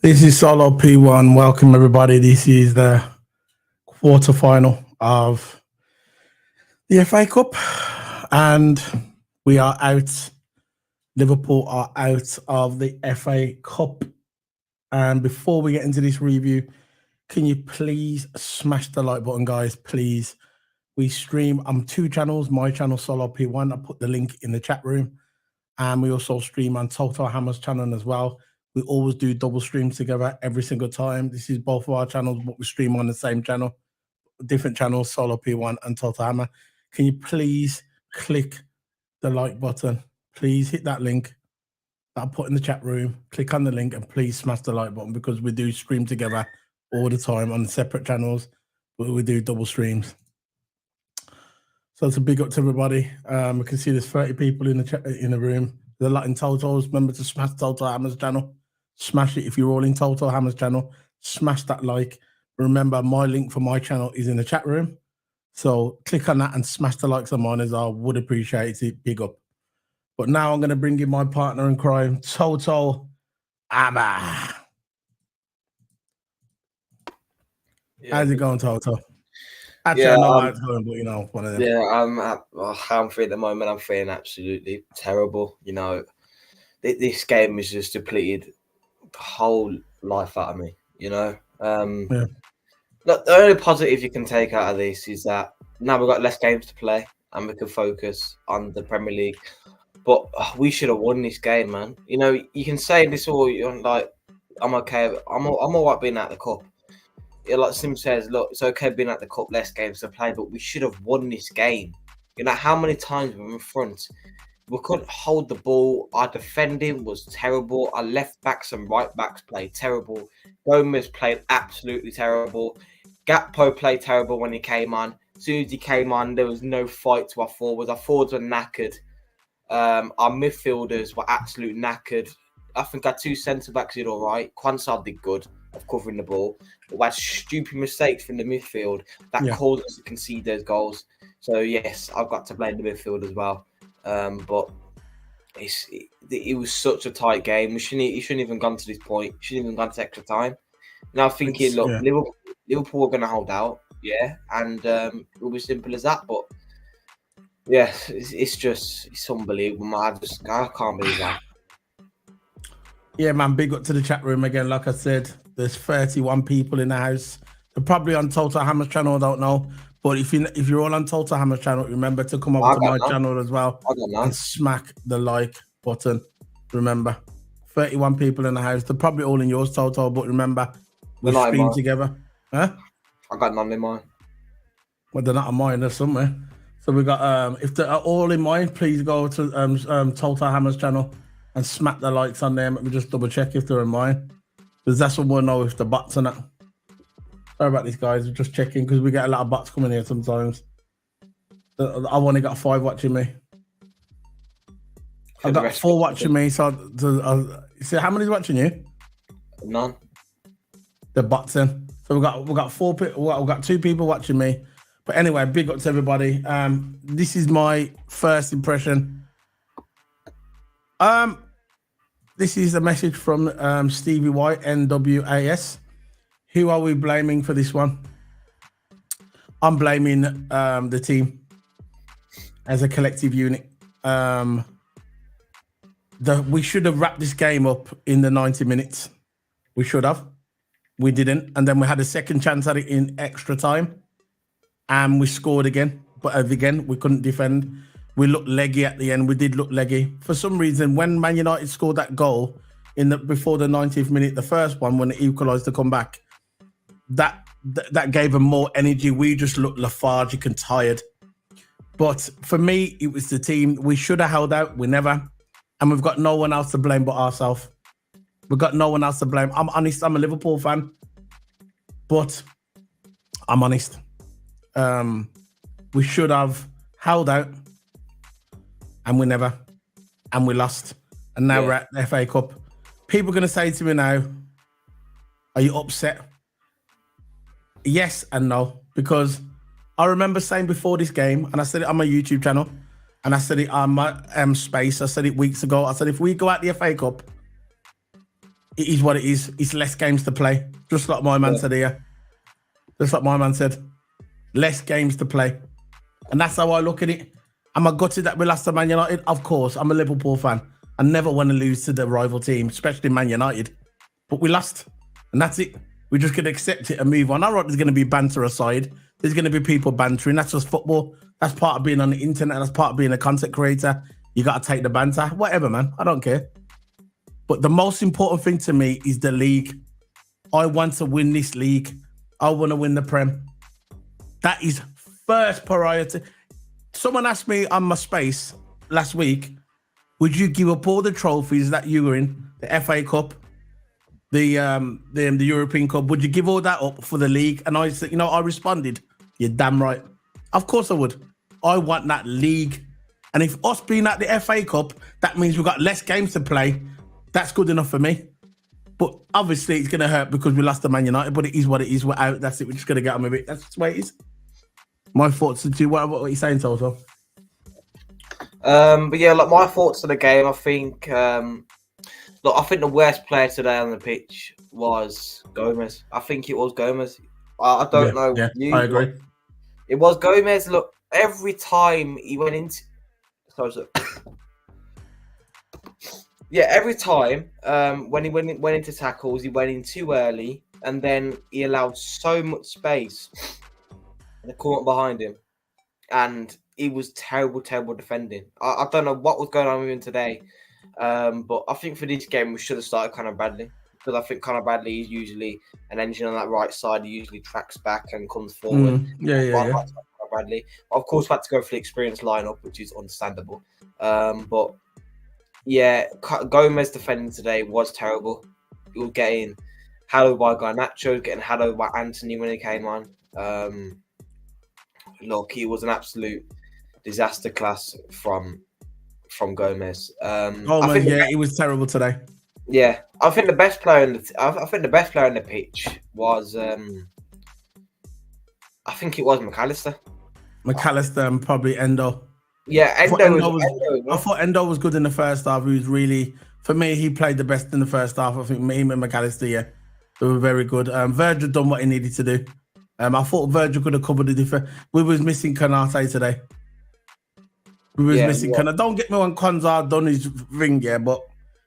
This is Solo P1. Welcome, everybody. This is the quarter final of the FA Cup, and we are out. Liverpool are out of the FA Cup. And before we get into this review, can you please smash the like button, guys? Please. We stream on two channels. My channel, Solo P1. I put the link in the chat room. And we also stream on Total Hammer's channel as well. We always do double streams together every single time. This is both of our channels, but we stream on the same channel, different channels, Solo P1 and Total Hammer. Can you please click the like button? Please hit that link that I put in the chat room. Click on the link and please smash the like button because we do stream together all the time on separate channels, but we do double streams. So it's a big up to everybody. We can see there's 30 people in the room. There's a lot in totals. Remember to smash Total Hammer's channel. Smash it if you're all in Total Hammer's channel. Smash that like. Remember, my link for my channel is in the chat room. So click on that and smash the likes on mine as I would appreciate it. Big up. But now I'm going to bring in my partner in crime, Total Hammer. Yeah. How's it going, Toto? Actually, I know how it's going, but one of them. Yeah, I'm feeling at the moment. I'm feeling absolutely terrible. This game has just depleted the whole life out of me. Yeah. Look, the only positive you can take out of this is that now we've got less games to play and we can focus on the Premier League. But we should have won this game, man. You can say this all. Like, I'm okay. I'm all right being out of the cup. Like Sim says, look, it's okay being at the cup, less games to play, but we should have won this game. How many times we were in front? We couldn't hold the ball. Our defending was terrible. Our left backs and right backs played terrible. Gomez played absolutely terrible. Gakpo played terrible when he came on. As soon as he came on, there was no fight to our forwards. Our forwards were knackered. Our midfielders were absolutely knackered. I think our two centre-backs did all right. Quansah did good of covering the ball. But we had stupid mistakes from the midfield that caused us to concede those goals. So, yes, I've got to blame the midfield as well. But it was such a tight game. He shouldn't even gone to this point. He shouldn't even gone to extra time. Now I'm thinking, Liverpool are going to hold out, and it'll be simple as that. But yeah, it's unbelievable. I can't believe that. Yeah, man, big up to the chat room again. Like I said, there's 31 people in the house. They're probably on Total Hammer's channel, I don't know. But if you're all on Total Hammer's channel, remember to come over to my channel as well and smack the like button. Remember, 31 people in the house. They're probably all in yours, Toto, but remember, we stream together. Huh? I got none in mine. Well, they're not on mine, they're somewhere. So we got, if they're all in mine, please go to Total Hammer's channel and smack the likes on them. Let me just double check if they're in mine. Because that's what we'll know if the bots are not. Sorry about this, guys. We're just checking because we get a lot of bots coming here sometimes. I've only got 5 watching me. I've got 4 watching me. So how many's watching you? None. The bots in. So we've got 4 people. We've got 2 people watching me. But anyway, big up to everybody. This is my first impression. This is a message from Stevie White, NWAS. Who are we blaming for this one? I'm blaming the team as a collective unit. We should have wrapped this game up in the 90 minutes. We should have. We didn't. And then we had a second chance at it in extra time. And we scored again. But again, we couldn't defend. We looked leggy at the end. We did look leggy. For some reason, when Man United scored that goal before the 90th minute, the first one, when they equalised to come back, that gave them more energy. We just looked lethargic and tired. But for me, it was the team. We should have held out. We never. And we've got no one else to blame but ourselves. We've got no one else to blame. I'm honest. I'm a Liverpool fan. But I'm honest. We should have held out. And we never. And we lost. And now we're at the FA Cup. People are going to say to me now, are you upset? Yes and no. Because I remember saying before this game, and I said it on my YouTube channel, and I said it on my space, I said it weeks ago, I said if we go out the FA Cup, it is what it is. It's less games to play. Just like my man said here. Just like my man said. Less games to play. And that's how I look at it. Am I gutted that we lost to Man United? Of course. I'm a Liverpool fan. I never want to lose to the rival team, especially Man United. But we lost. And that's it. We're just going to accept it and move on. I know there's going to be banter aside. There's going to be people bantering. That's just football. That's part of being on the internet. That's part of being a content creator. You got to take the banter. Whatever, man. I don't care. But the most important thing to me is the league. I want to win this league. I want to win the Prem. That is first priority. Someone asked me on my space last week, would you give up all the trophies that you were in, the FA Cup, the European Cup, would you give all that up for the league? And I said, I responded, you're damn right. Of course I would. I want that league. And if us being at the FA Cup, that means we've got less games to play. That's good enough for me. But obviously it's going to hurt because we lost to Man United, but it is what it is. We're out. That's it. We're just going to get on with it. That's the way it is. My thoughts to what are you saying, Toto? But yeah, like my thoughts on the game, I think I think the worst player today on the pitch was Gomez. I think it was Gomez. I don't know. Yeah, I agree. It was Gomez. Look, every time he went into every time when he went into tackles, he went in too early, and then he allowed so much space in the corner behind him, and he was terrible defending. I don't know what was going on with him today, but I think for this game we should have started Conor Bradley, because I think Conor Bradley is usually an engine on that right side. He usually tracks back and comes forward. Yeah. Bradley. Of course, we had to go for the experienced lineup, which is understandable. But yeah, Gomez defending today was terrible. He was getting hallowed by Garnacho, getting hallowed by Anthony when he came on. Look, he was an absolute disaster class from Gomez. He was terrible today. Yeah, I think the best player in the pitch was I think it was McAllister. McAllister and probably Endo. Yeah, I thought Endo was good in the first half. He was really, for me, he played the best in the first half. I think him and McAllister, they were very good. Virgil done what he needed to do. I thought Virgil could have covered the defense. We was missing Kanate today. Kanate. Don't get me when Konza done his ring, but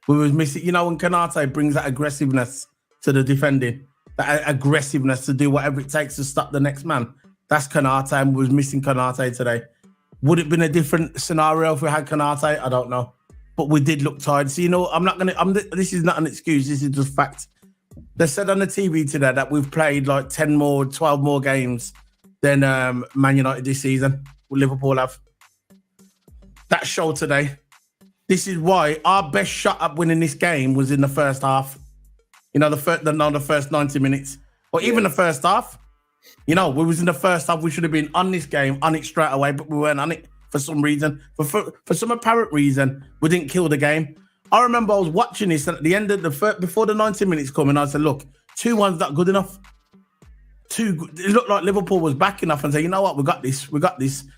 we was missing. When Kanate brings that aggressiveness to the defending, that aggressiveness to do whatever it takes to stop the next man. That's Kanate, and we was missing Kanate today. Would it have been a different scenario if we had Kanate? I don't know. But we did look tired. So, this is not an excuse. This is just fact. They said on the TV today that we've played like 10 more, 12 more games than Man United this season. Liverpool have. That show today. This is why our best shot at winning this game was in the first half. The first 90 minutes. Or even the first half. We was in the first half. We should have been on this game, on it straight away, but we weren't on it for some reason. For some apparent reason, we didn't kill the game. I remember I was watching this, and at the end of before the 90 minutes coming, I said, look, 2-1's not good enough. It looked like Liverpool was back enough and said, you know what, we got this.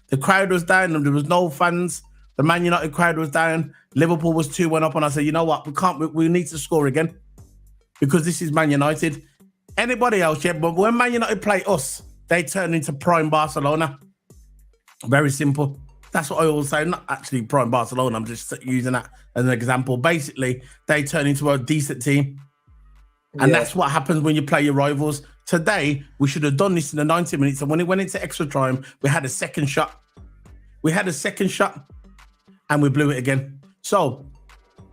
The crowd was down, and there was no fans. The Man United crowd was down. Liverpool was 2-1 up, and I said, you know what, we need to score again, because this is Man United. Anybody else, but when Man United play us, they turn into prime Barcelona. Very simple. That's what I always say. Not actually prime Barcelona. I'm just using that as an example. Basically, they turn into a decent team. And that's what happens when you play your rivals. Today, we should have done this in the 90 minutes. And when it went into extra time, we had a second shot. And we blew it again. So,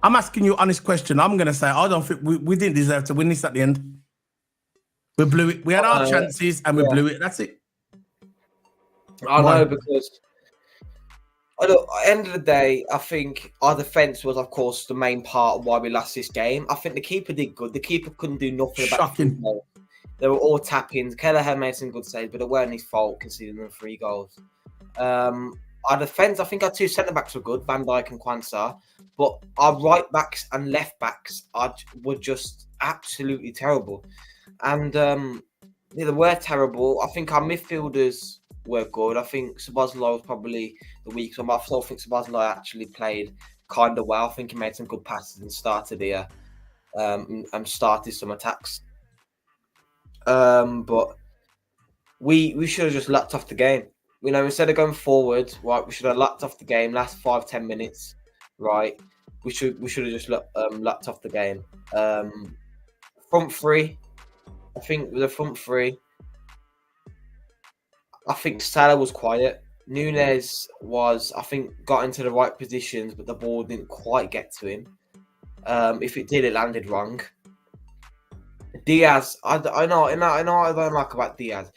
I'm asking you an honest question. I'm going to say, I don't think we didn't deserve to win this at the end. We blew it. We had our chances and we blew it. That's it. I know, because at the end of the day, I think our defence was, of course, the main part of why we lost this game. I think the keeper did good. The keeper couldn't do nothing about Shocking. They were all tap-ins. Kelleher made some good saves, but it weren't his fault conceding them 3 goals. Our defence, I think our 2 centre-backs were good, Van Dijk and Quansah, but our right-backs and left-backs were just absolutely terrible. And they were terrible. I think our midfielders were good. I think Szoboszlai was probably the weakest one, but I still think Szoboszlai actually played kind of well. I think he made some good passes and started here. and started some attacks. But we should have just lapped off the game. Instead of going forward, right, we should have lapped off the game last 5-10 minutes, right? We should have just lapped off the game. Front three, I think with the front three, I think Salah was quiet. Nunes was, I think, got into the right positions, but the ball didn't quite get to him. If it did, it landed wrong. Diaz, I know I don't like about Diaz.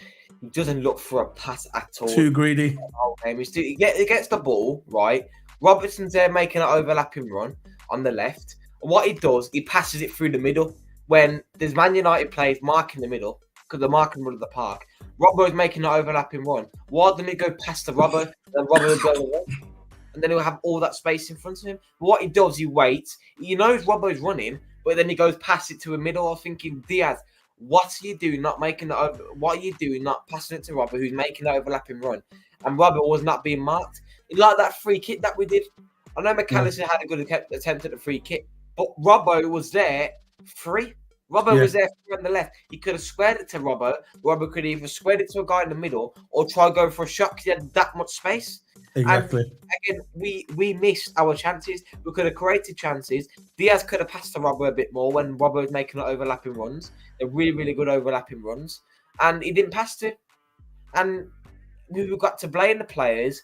He doesn't look for a pass at all. Too greedy. He gets the ball, right? Robertson's there making an overlapping run on the left. And what he does, he passes it through the middle. When there's Man United players marking the middle, because they're marking the middle of the park, Robbo's making an overlapping run. Why doesn't he go past the Robbo? Then Robbo will go away. And then he'll have all that space in front of him. But what he does, he waits. He knows Robbo's running, but then he goes past it to the middle. I'm thinking, Diaz, what are you doing? Not making the over? What are you doing? Not passing it to Robbo, who's making the overlapping run, and Robbo was not being marked. Like that free kick that we did. I know McAllister had a good attempt at the free kick, but Robbo was there free. Robbo was there free on the left. He could have squared it to Robbo. Robbo could either squared it to a guy in the middle or try going for a shot because he had that much space. Exactly. And again, we missed our chances. We could have created chances. Diaz could have passed to Robbo a bit more when Robbo was making overlapping runs. They're really, really good overlapping runs. And he didn't pass to. And we've got to blame the players.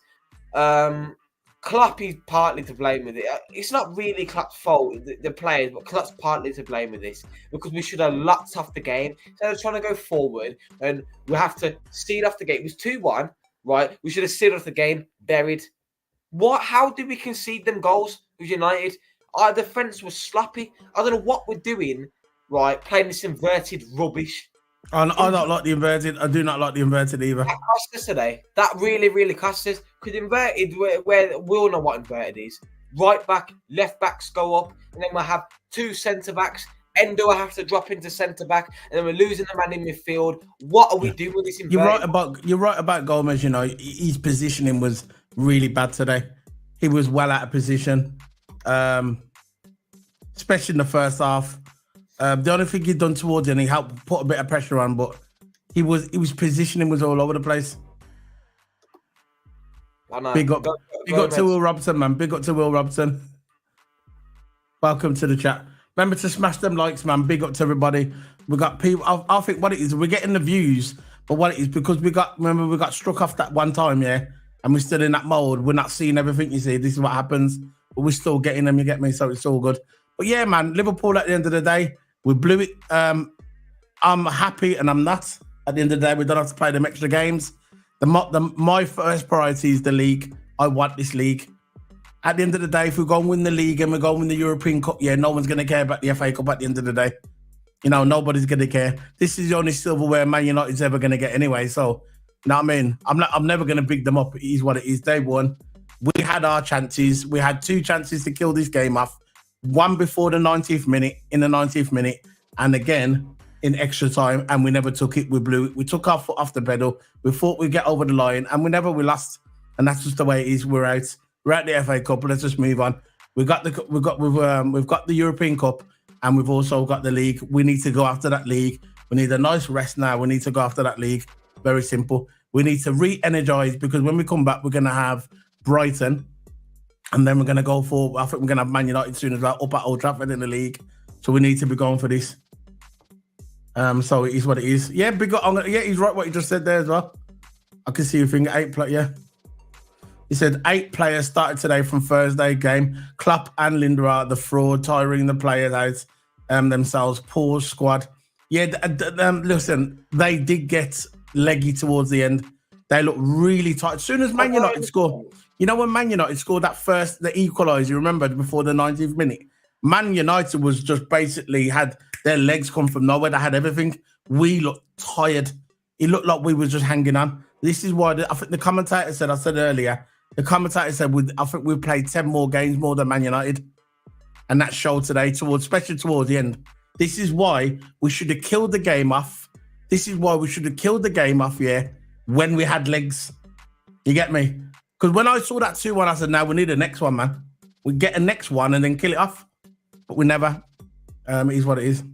Klopp is partly to blame with it. It's not really Klopp's fault, the players, but Klopp's partly to blame with this because we should have locked off the game. Instead of trying to go forward and we have to seal off the game. It was 2-1, right? We should have sealed off the game, buried. How did we concede them goals with United? Our defence was sloppy. I don't know what we're doing, right? Playing this inverted rubbish. I don't like the inverted. I do not like the inverted either. That cost us today. That really, really cost us. Because inverted, where we all know what inverted is. Right back, left backs go up, and then we'll have two centre backs. Endo will have to drop into centre back, and then we're losing the man in midfield. What are we doing with this inverted? You're right about Gomez. His positioning was really bad today. He was well out of position, especially in the first half. The only thing he'd done towards it, and he helped put a bit of pressure on, but he was positioning was all over the place. Big up to Will Robson, man. Big up to Will Robson. Welcome to the chat. Remember to smash them likes, man. Big up to everybody. We got people. I think what it is, we're getting the views, but what it is because we got struck off that one time, yeah, and we're still in that mode. We're not seeing everything you see. This is what happens, but we're still getting them. You get me? So it's all good. But yeah, man, Liverpool at the end of the day. We blew it. I'm happy and I'm not. At the end of the day, we don't have to play them extra games. My first priority is the league. I want this league. At the end of the day, if we go and win the league and we go and win the European Cup, yeah, no one's going to care about the FA Cup at the end of the day. Nobody's going to care. This is the only silverware Man United's ever going to get anyway. So, you know what I mean? I'm never going to big them up. It is what it is. They won. We had our chances. We had 2 chances to kill this game off. One before the 90th minute, in the 90th minute, and again in extra time, and we never took it. We blew it. We took our foot off the pedal. We thought we'd get over the line, and we lost. And that's just the way it is. We're out. We're at the FA Cup. Let's just move on. We've got the European Cup, and we've also got the league. We need to go after that league. We need a nice rest now. We need to go after that league. Very simple. We need to re-energize because when we come back, we're going to have Brighton. And then we're going to go for, I think we're going to have Man United soon as well, up at Old Trafford in the league. So we need to be going for this. So it is what it is. Yeah, big up. Yeah, he's right what he just said there as well. I can see you think 8 players. Yeah. He said 8 players started today from Thursday game. Klopp and Linda are the fraud, tiring the players out themselves. Poor squad. Yeah, listen, they did get leggy towards the end. They look really tight. As soon as Man United score, when Man United scored the equaliser, you remember, before the 90th minute? Man United was just basically had their legs come from nowhere. They had everything. We looked tired. It looked like we were just hanging on. This is why I think the commentator said, I said earlier, I think we played 10 more games more than Man United. And that showed today, especially towards the end. This is why we should have killed the game off. Yeah, when we had legs. You get me? Because when I saw that 2-1, I said, now we need the next one, man. We get a next one and then kill it off. But we never. It is what it is.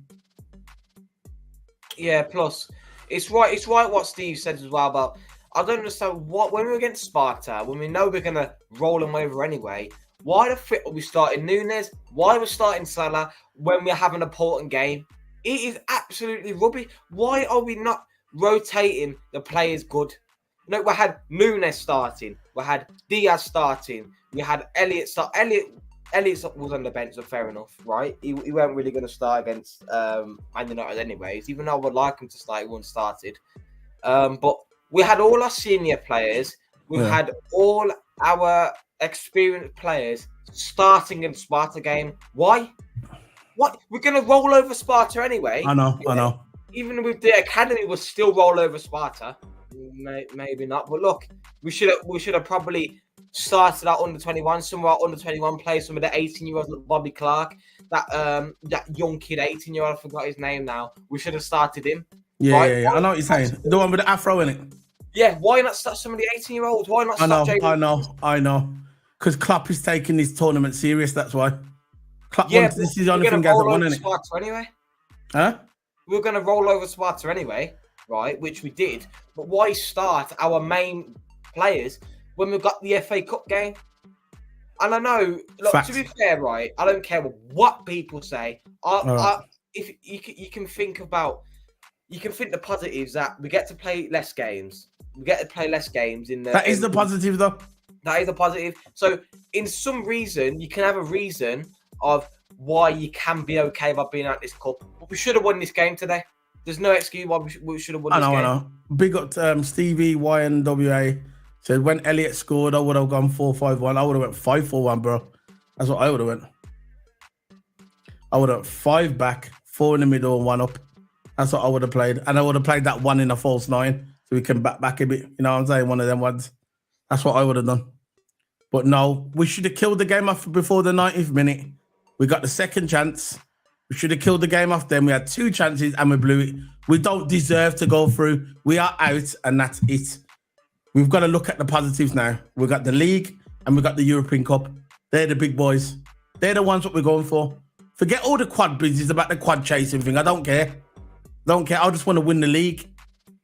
Yeah, plus it's right. It's right what Steve said as well about. I don't understand what when we're against Sparta, when we know we're gonna roll them over anyway. Why the frick are we starting Nunes? Why are we starting Salah when we have an important game? It is absolutely rubbish. Why are we not rotating the players good? You know, we had Nunes starting, we had Diaz starting, we had Elliot start. Elliot was on the bench, so fair enough, right? He weren't really going to start against Man United anyways. Even though I would like him to start, he wouldn't started. But we had all our senior players. We've had all our experienced players starting in Sparta game. Why? What? We're going to roll over Sparta anyway. I know. Even with the academy, we'll still roll over Sparta. Maybe not. But look, we should have probably started out under 21. Some of our under 21 players, some of the 18-year-olds like Bobby Clark, that young kid, 18-year-old, I forgot his name now. We should have started him. Yeah, right? yeah. I know what you're saying. The one with the afro in it. Yeah, why not start some of the 18-year-olds? Why not start I know. Because Klopp is taking this tournament serious, that's why. Klopp wants, this is the only thing he hasn't won, isn't it? Anyway. Huh? We were going to roll over Sparta anyway, right? Which we did. But why start our main players when we've got the FA Cup game? And I know, look, to be fair, right, I don't care what people say. If you can think about, you can think the positives that we get to play less games. We get to play less games in the. That is the positive, though. That is a positive. So, in some reason, you can have a reason of why you can be okay about being at this cup. But we should have won this game today. There's no excuse why we should have won this game. I know. Big up Stevie YNWA said when Elliot scored, I would have gone 4-5-1. I would have went 5-4-1, bro. That's what I would have went. I would have 5 back, 4 in the middle, and 1 up. That's what I would have played. And I would have played that 1 in a false 9 so we can back a bit. You know what I'm saying? One of them ones. That's what I would have done. But no, we should have killed the game off before the 90th minute. We got the second chance. We should have killed the game off then. We had 2 chances and we blew it. We don't deserve to go through. We are out and that's it. We've got to look at the positives now. We've got the league and we've got the European Cup. They're the big boys. They're the ones that we're going for. Forget all the quad business about the quad chasing thing. I don't care. I just want to win the league.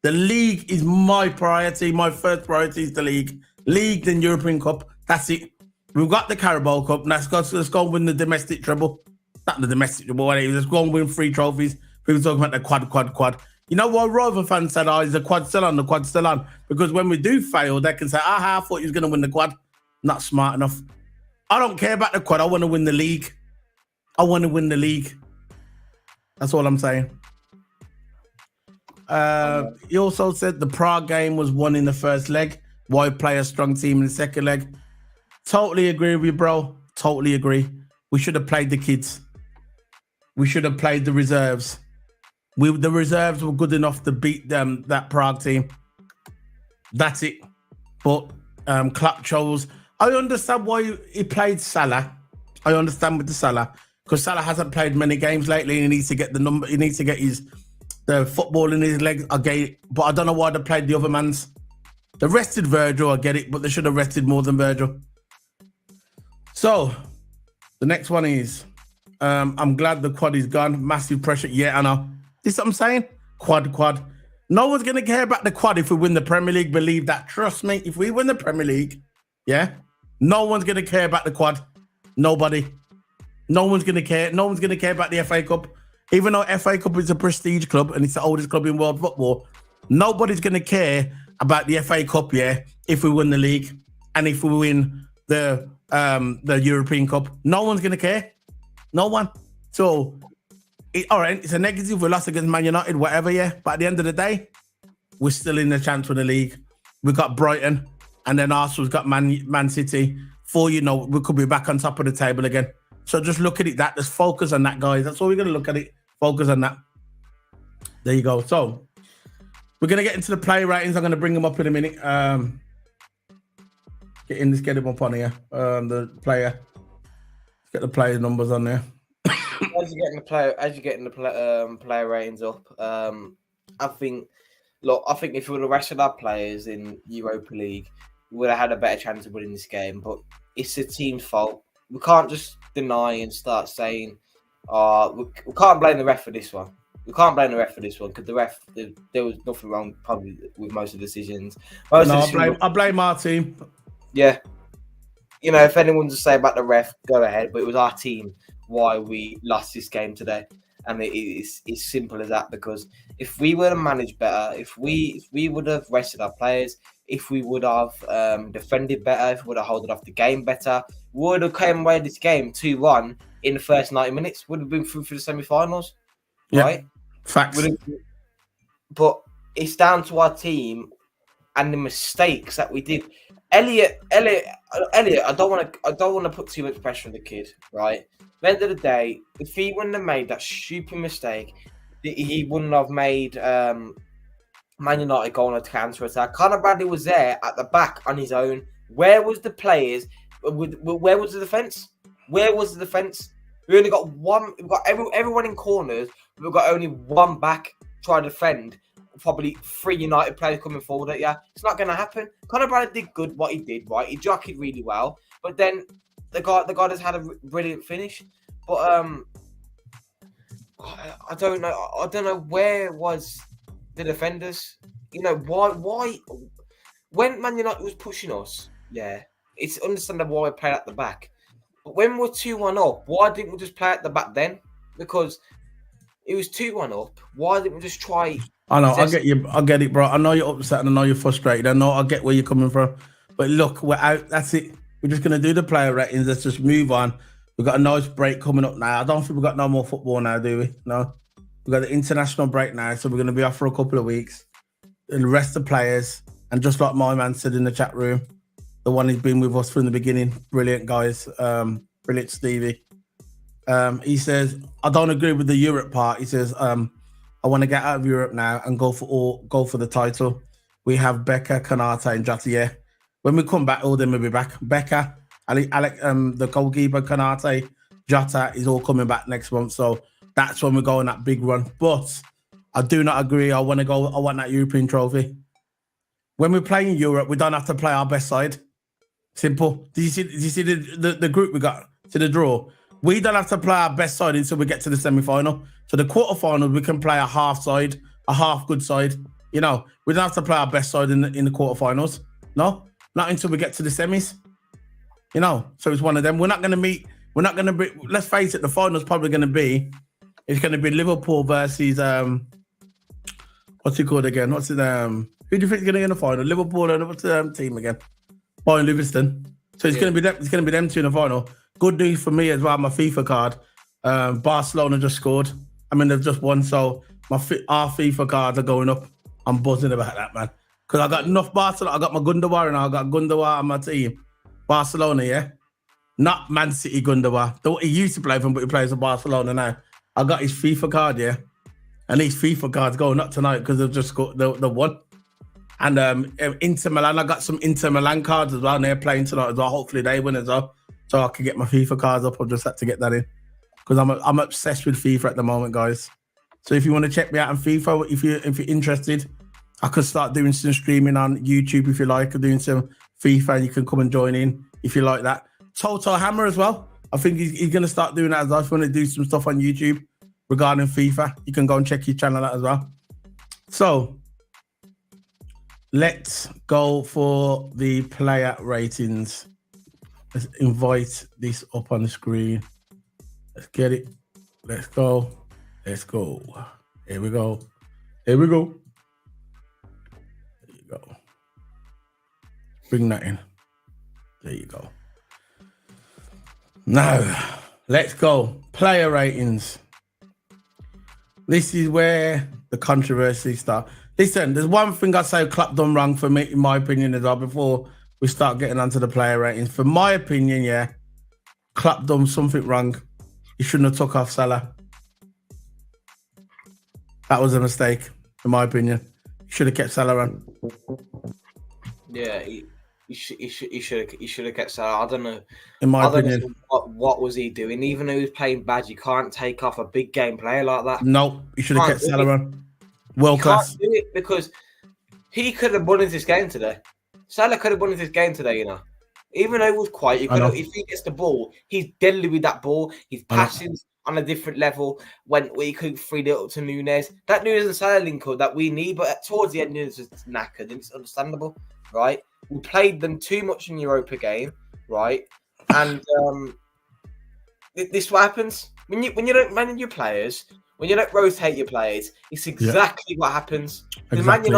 The league is my priority. My first priority is the league. League, then European Cup. That's it. We've got the Carabao Cup. Now let's go and win the domestic treble. Not the domestic treble, whatever. Let's go and win 3 trophies. People talking about the quad. You know what Rover fans said, is the quad still on? The quad's still on. Because when we do fail, they can say, I thought you was going to win the quad. Not smart enough. I don't care about the quad. I want to win the league. That's all I'm saying. He also said the Prague game was won in the first leg. Why play a strong team in the second leg? Totally agree with you, bro. Totally agree. We should have played the kids. We should have played the reserves. The reserves were good enough to beat them, that Prague team. That's it. But Klopp chose. I understand why he played Salah. I understand with the Salah. Because Salah hasn't played many games lately and he needs to get the number. He needs to get the football in his legs. I get it. But I don't know why they played the other man's. They rested Virgil, I get it, but they should have rested more than Virgil. So, the next one is, I'm glad the quad is gone. Massive pressure. Yeah, I know. This is what I'm saying? Quad. No one's going to care about the quad if we win the Premier League. Believe that. Trust me. If we win the Premier League, yeah, no one's going to care about the quad. Nobody. No one's going to care. No one's going to care about the FA Cup. Even though FA Cup is a prestige club and it's the oldest club in world football, nobody's going to care about the FA Cup, yeah, if we win the league and if we win the European Cup. No one's going to care. No one. So, all right, it's a negative. We lost against Man United, whatever, yeah. But at the end of the day, we're still in the chance for the league. We've got Brighton and then Arsenal's got Man City. For you know, we could be back on top of the table again. So just look at it, just focus on that, guys. That's all we're going to look at it. Focus on that. There you go. So, we're going to get into the play ratings. I'm going to bring them up in a minute. Let's get them up on here. The player. Let's get the player numbers on there. As you're getting the player ratings up, I think if we were the rest of our players in Europa League, we would have had a better chance of winning this game. But it's the team's fault. We can't just deny and start saying We can't blame the ref for this one. We can't blame the ref for this one because there was nothing wrong probably with most of the decisions. I blame our team. Yeah. You know, if anyone's to say about the ref, go ahead. But it was our team why we lost this game today. And it's simple as that, because if we were to manage better, if we would have rested our players, if we would have defended better, if we would have held off the game better, we would have come away this game 2-1 in the first 90 minutes, would have been through for the semi-finals, right? Yeah, facts. But it's down to our team and the mistakes that we did. Elliot, I don't want to put too much pressure on the kid, right? At the end of the day, if he wouldn't have made that stupid mistake, he wouldn't have made Man United go on a counter attack. Conor Bradley was there at the back on his own. Where was the players? Where was the defense? Where was the defense? We only got one. We've got everyone in corners. We've got only one back trying to defend. Probably 3 United players coming forward at you. It's not going to happen. Conor Bradley did good what he did, right? He jockeyed really well, but then the guy has had a brilliant finish. But I don't know. I don't know where was the defenders. You know why when Man United was pushing us, yeah, it's understandable why we played at the back. But when we're 2-1 up, why didn't we just play at the back then? Because it was 2-1 up. Why didn't we just try? I know, I get you. I get it, bro. I know you're upset and I know you're frustrated. I know, I get where you're coming from. But look, we're out. That's it. We're just going to do the player ratings. Let's just move on. We've got a nice break coming up now. I don't think we've got no more football now, do we? No. We've got the international break now, so we're going to be off for a couple of weeks. And the rest of the players, and just like my man said in the chat room, the one who's been with us from the beginning, brilliant guys, brilliant Stevie. He says, I don't agree with the Europe part. He says, I want to get out of Europe now and go for the title. We have Becca, Kanata, and Jota. Yeah. When we come back, all them will be back. Becca, Alec, the goalkeeper, Kanate, Jota is all coming back next month. So that's when we go on that big run. But I do not agree. I want that European trophy. When we play in Europe, we don't have to play our best side. Simple. Do you see the group we got to the draw? We don't have to play our best side until we get to the semi-final. So the quarterfinals, we can play a half side, a half good side. You know, we don't have to play our best side in the quarterfinals. No, not until we get to the semis. You know, so it's one of them. We're not going to meet. We're not going to be. Let's face it. The final's probably going to be. It's going to be Liverpool versus what's it called again? What's it? Who do you think is going to get in the final? Liverpool and what's the team again? Bayern Livingston. So it's going to be them. It's going to be them two in the final. Good news for me as well. My FIFA card. Barcelona just scored. I mean, they've just won. So our FIFA cards are going up. I'm buzzing about that, man. Because I got enough Barcelona. I got my Gundogan and I got Gundogan on my team. Barcelona, yeah. Not Man City Gundogan. He used to play for him, but he plays for Barcelona now. I got his FIFA card, yeah. And these FIFA cards going up tonight because they've just got the one. And Inter Milan, I got some Inter Milan cards as well. And they're playing tonight as well. Hopefully they win as well. So I can get my FIFA cards up. I just had to get that in. Because I'm obsessed with FIFA at the moment, guys. So if you want to check me out on FIFA, if you're interested, I could start doing some streaming on YouTube if you like, or doing some FIFA, and you can come and join in if you like that. Total Hammer as well. I think he's going to start doing that as well. If you want to do some stuff on YouTube regarding FIFA, you can go and check his channel out as well. So let's go for the player ratings. Let's invite this up on the screen. Let's get it. Let's go. Let's go. Here we go. Here we go. There you go. Bring that in. There you go. Now, let's go. Player ratings. This is where the controversy starts. Listen, there's one thing I say Klopp done wrong for me, in my opinion, as well, before we start getting onto the player ratings. For my opinion, yeah, Klopp done something wrong. He shouldn't have took off Salah. That was a mistake, in my opinion. He should have kept Salah on. Yeah, he should have kept Salah. I don't know. In my opinion, what was he doing? Even though he was playing bad, you can't take off a big game player like that. No, he should have kept Salah on. World class. Can't do it because he could have won this game today. Salah could have won this game today, you know. Even though it was quiet, if he gets the ball, he's deadly with that ball. He's passing. on a different level when we could feed it up to Nunes. That Nunes and Salah link up that we need, but towards the end, Nunes was knackered, and it's understandable, right? We played them too much in Europa game, right? And this what happens when you don't manage your players, when you don't rotate your players. It's exactly what happens. Exactly.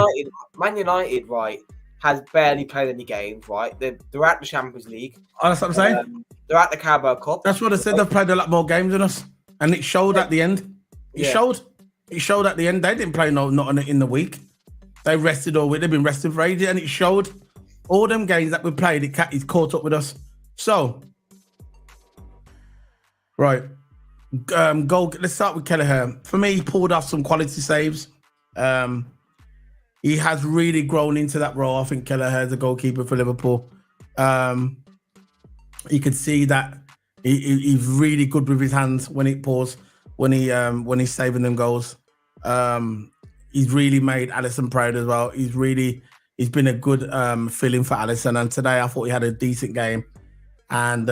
Man United, right, has barely played any games, right? They're out the Champions League. Oh, that's what I'm saying. They're at the Carabao Cup. That's what I said. They've played a lot more games than us, and it showed at the end. It showed. It showed at the end. They didn't play not in the week. They rested all week. They've been rested for ages, and it showed. All them games that we played, it's caught up with us. So, right, goal. Let's start with Kelleher. For me, he pulled off some quality saves. He has really grown into that role. I think Kelleher is a goalkeeper for Liverpool. You can see that he's really good with his hands when it pours, when he's saving them goals. He's really made Alisson proud as well. He's been a good filling for Alisson, and today I thought he had a decent game. And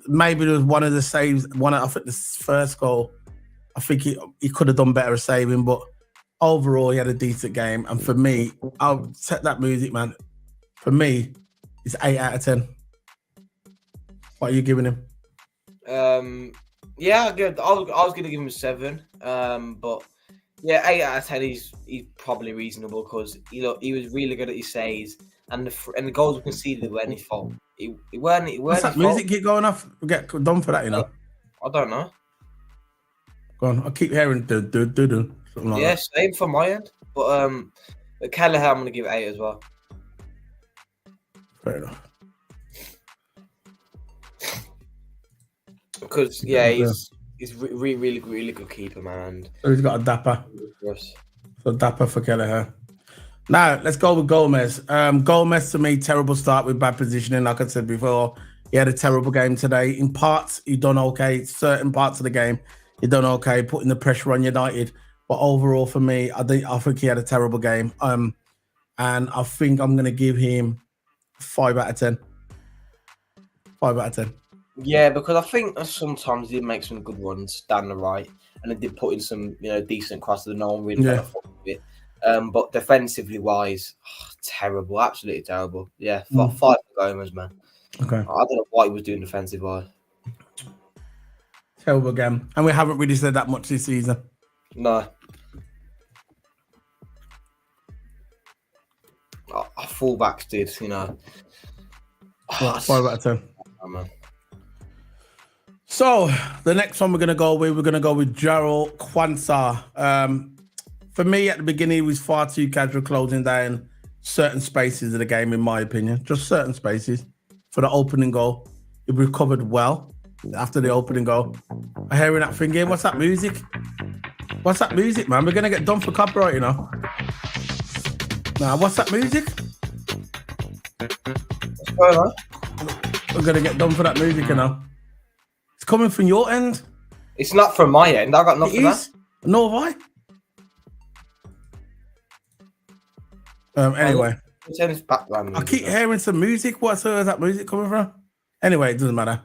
maybe there was one of the saves, I think the first goal, I think he could have done better saving, but overall he had a decent game. And for me, I'll set that music, man. For me, it's 8 out of 10. What are you giving him? Yeah, good. I was going to give him a 7. But yeah, 8 out of 10. He's probably reasonable because he was really good at his saves, and the goals we conceded weren't his fault. It weren't. What's that music keep going off? We get done for that, you know. I don't know. Go on. I keep hearing do something like that. Same from my end. But Kelleher, I'm going to give it 8 as well. Fair enough. Because he's really good keeper, man. So he's got a dapper. So dapper for Kelleher. Now let's go with Gomez. Gomez to me, terrible start with bad positioning. Like I said before, he had a terrible game today. In parts, he done okay. Certain parts of the game, he done okay, putting the pressure on United. But overall, for me, I think he had a terrible game. And I think I'm going to give him 5 out of 10. 5 out of 10. Yeah, because I think sometimes he makes some good runs down the right, and they did put in some, decent crosses that no one really got a fuck with. But defensively wise, terrible, absolutely terrible. Yeah, 5 for Gomez, man. Okay. I don't know what he was doing defensive wise. Terrible game, and we haven't really said that much this season. No. Our fullbacks did, 5 out of 10. Oh, man. So the next one we're going to go with Gerald Quansah. For me, at the beginning, he was far too casual, closing down certain spaces of the game, in my opinion. Just certain spaces. For the opening goal, he recovered well after the opening goal. I'm hearing that thing here. What's that music? What's that music, man? We're going to get done for copyright, you know. Now, what's that music? What's going on? We're going to get done for that music, you know. It's coming from your end. It's not from my end. I got nothing. It is. No, why? Anyway, I keep hearing some music. Where's that music coming from? Anyway, it doesn't matter.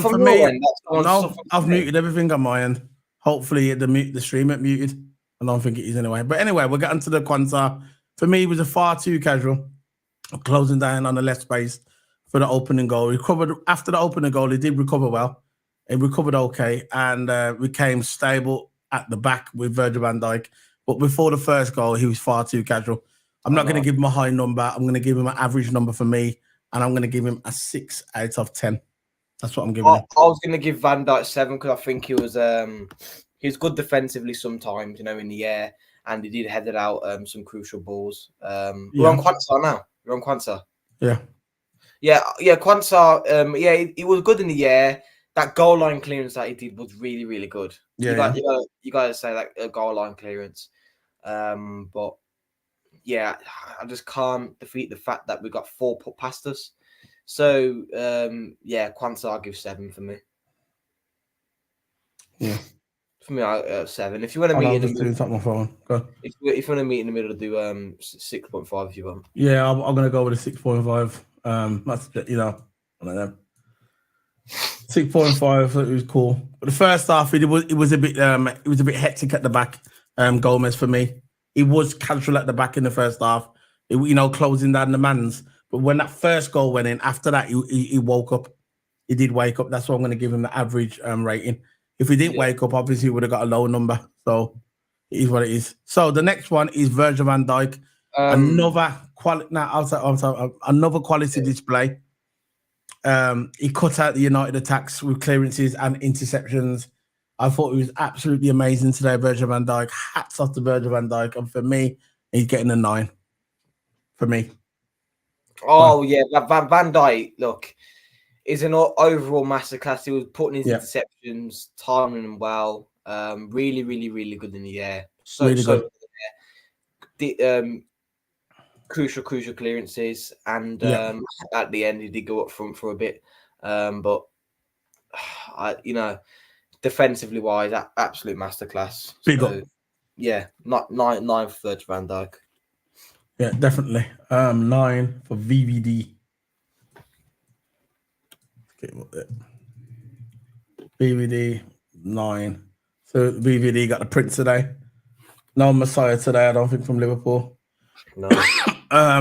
For me, no, I've muted everything on my end. Hopefully, the stream ain't muted. I don't think it is anyway. But anyway, we'll get into the Quansah. For me, it was a far too casual, closing down on the left space for the opening goal. Recovered after the opening goal. He did recover well. He recovered okay and became stable at the back with Virgil van Dijk. But before the first goal, he was far too casual. I'm not going to give him a high number. I'm going to give him an average number for me, and I'm going to give him a 6 out of 10. That's what I'm giving him. I was going to give Van Dijk 7 because I think he was good defensively sometimes, in the air, and he did head it out some crucial balls. We're on Quansah now. We're on Quansah. Yeah. Quansah. He was good in the air. That goal line clearance that he did was really, really good. Yeah, you got to say that a goal line clearance. But yeah, I just can't defeat the fact that we got 4 put past us. So Quansah, I'll give 7 for me. Yeah. For me, 7. If you want to meet in the middle, my phone. Go. If you want to meet in the middle, do 6.5 if you want. Yeah, I'm going to go with a 6.5. That's I don't know. 6.5. So it was cool. But the first half, it was a bit hectic at the back. Gomez for me, he was casual at the back in the first half. Closing down the mans. But when that first goal went in, after that, he woke up. He did wake up. That's why I'm going to give him the average rating. If he didn't wake up, obviously he would have got a low number. So it is what it is. So the next one is Virgil van Dijk. Another quality display. He cut out the United attacks with clearances and interceptions. I thought he was absolutely amazing today, Virgil van Dijk. Hats off to Virgil van Dijk. And for me, he's getting a 9. For me. Oh, yeah. Van Dijk, look, is an overall masterclass. He was putting his interceptions, timing them well. Really, really, really good in the air. So good in the air. Crucial clearances. And at the end, he did go up front for a bit. But, defensively wise, absolute masterclass. Big up. Yeah, not 9 for Virgil van Dijk. Yeah, definitely. 9 for VVD. VVD 9. So VVD got the Prince today. No Messiah today, I don't think, from Liverpool. No.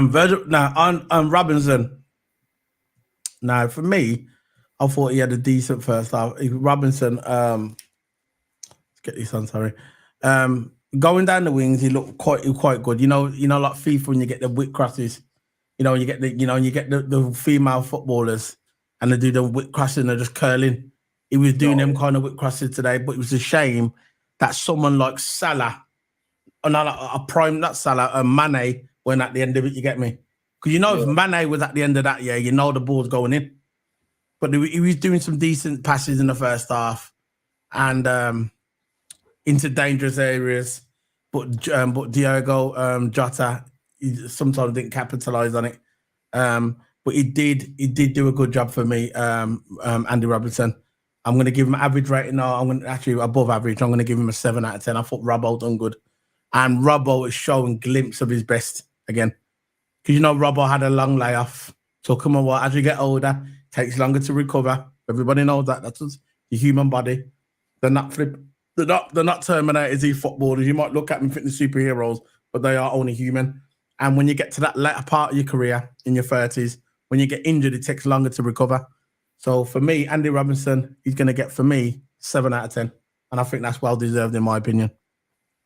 Virgil. Now on Robinson. Now for me, I thought he had a decent first half. Robinson. Let's get this on. Sorry. Going down the wings, he looked quite good. Like FIFA when you get the whip crosses. You get the female footballers and they do the whip crossing and they're just curling. He was doing them kind of whip crosses today, but it was a shame that someone like Salah, or not a prime, not Salah, Mane went at the end of it. You get me? Because if Mane was at the end of that, the ball's going in. But he was doing some decent passes in the first half and into dangerous areas. But Diogo Jota, he sometimes didn't capitalize on it. But he did do a good job for me, Andy Robertson. I'm going to give him an average rating. No, I'm going to actually above average. I'm going to give him a 7 out of 10. I thought Robbo done good. And Robbo is showing glimpse of his best again. Because Robbo had a long layoff. So come on, as you get older, it takes longer to recover. Everybody knows that. That's the human body. They're not Terminators, these footballers. You might look at them and think they're superheroes, but they are only human. And when you get to that latter part of your career, in your 30s, when you get injured, it takes longer to recover. So for me, Andy Robinson, he's going to get, for me, 7 out of 10. And I think that's well-deserved, in my opinion.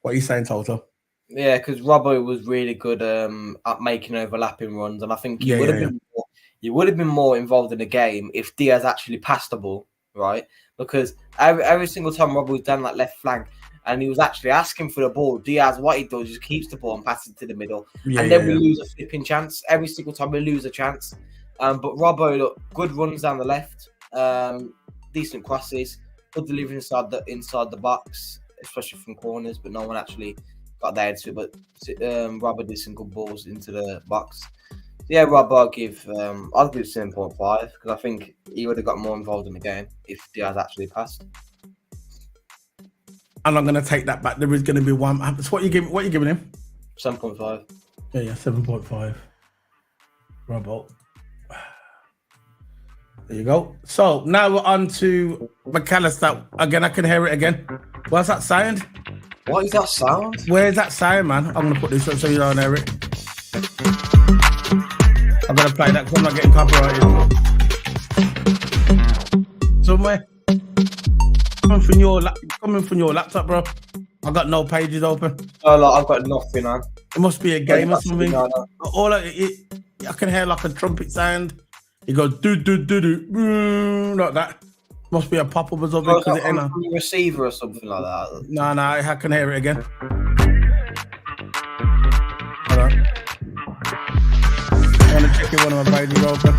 What are you saying, Toto? Yeah, because Robbo was really good at making overlapping runs. And I think you would have been more involved in the game if Diaz actually passed the ball, right? Because every single time Robbo was down that left flank and he was actually asking for the ball, Diaz, what he does is keeps the ball and passes it to the middle. We lose a flipping chance. Every single time we lose a chance. But Robbo, look, good runs down the left, decent crosses, good delivery inside the box, especially from corners, but no one actually got there into it. But Robbo did some good balls into the box. Yeah, Robbo, I'll give 7.5 because I think he would have got more involved in the game if Diaz actually passed. And I'm going to take that back. There is going to be one. What are you giving him? 7.5. Yeah, 7.5. Robbo. There you go. So now we're on to McAllister. Again, I can hear it again. What's that sound? What is that sound? Where's that sound, man? I'm going to put this up so you don't hear it. I'm going to play that because I'm not getting copyrighted. Somewhere. Coming from your laptop, bro. I've got no pages open. Oh, I've got nothing on. It must be a game or something. I can hear like a trumpet sound. It goes do like that. Must be a pop up or something. Like from a receiver or something like that. No, I can hear it again. Hold on. I'm gonna check if one of my pages open.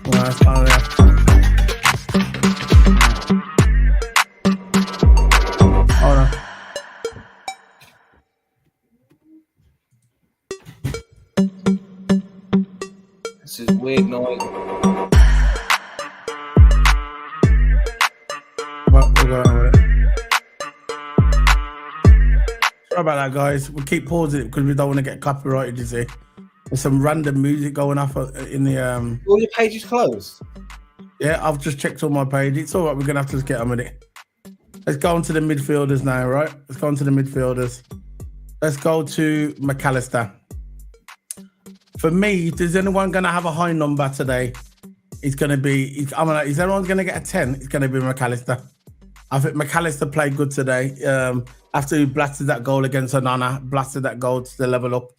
Well, it's not there. Hold on. This is weird noise. Well, we're going with it. Sorry about that, guys. We'll keep pausing it because we don't want to get copyrighted, you see. There's some random music going off in the... All your pages closed? Yeah, I've just checked all my page. It's all right. We're gonna have to just get on with it. Let's go on to the midfielders now, right? Let's go on to the midfielders. Let's go to McAllister. For me, if there's anyone gonna have a high number today, it's gonna be. Is everyone gonna get a 10? It's gonna be McAllister. I think McAllister played good today. After he blasted that goal against Onana, blasted that goal to the level up,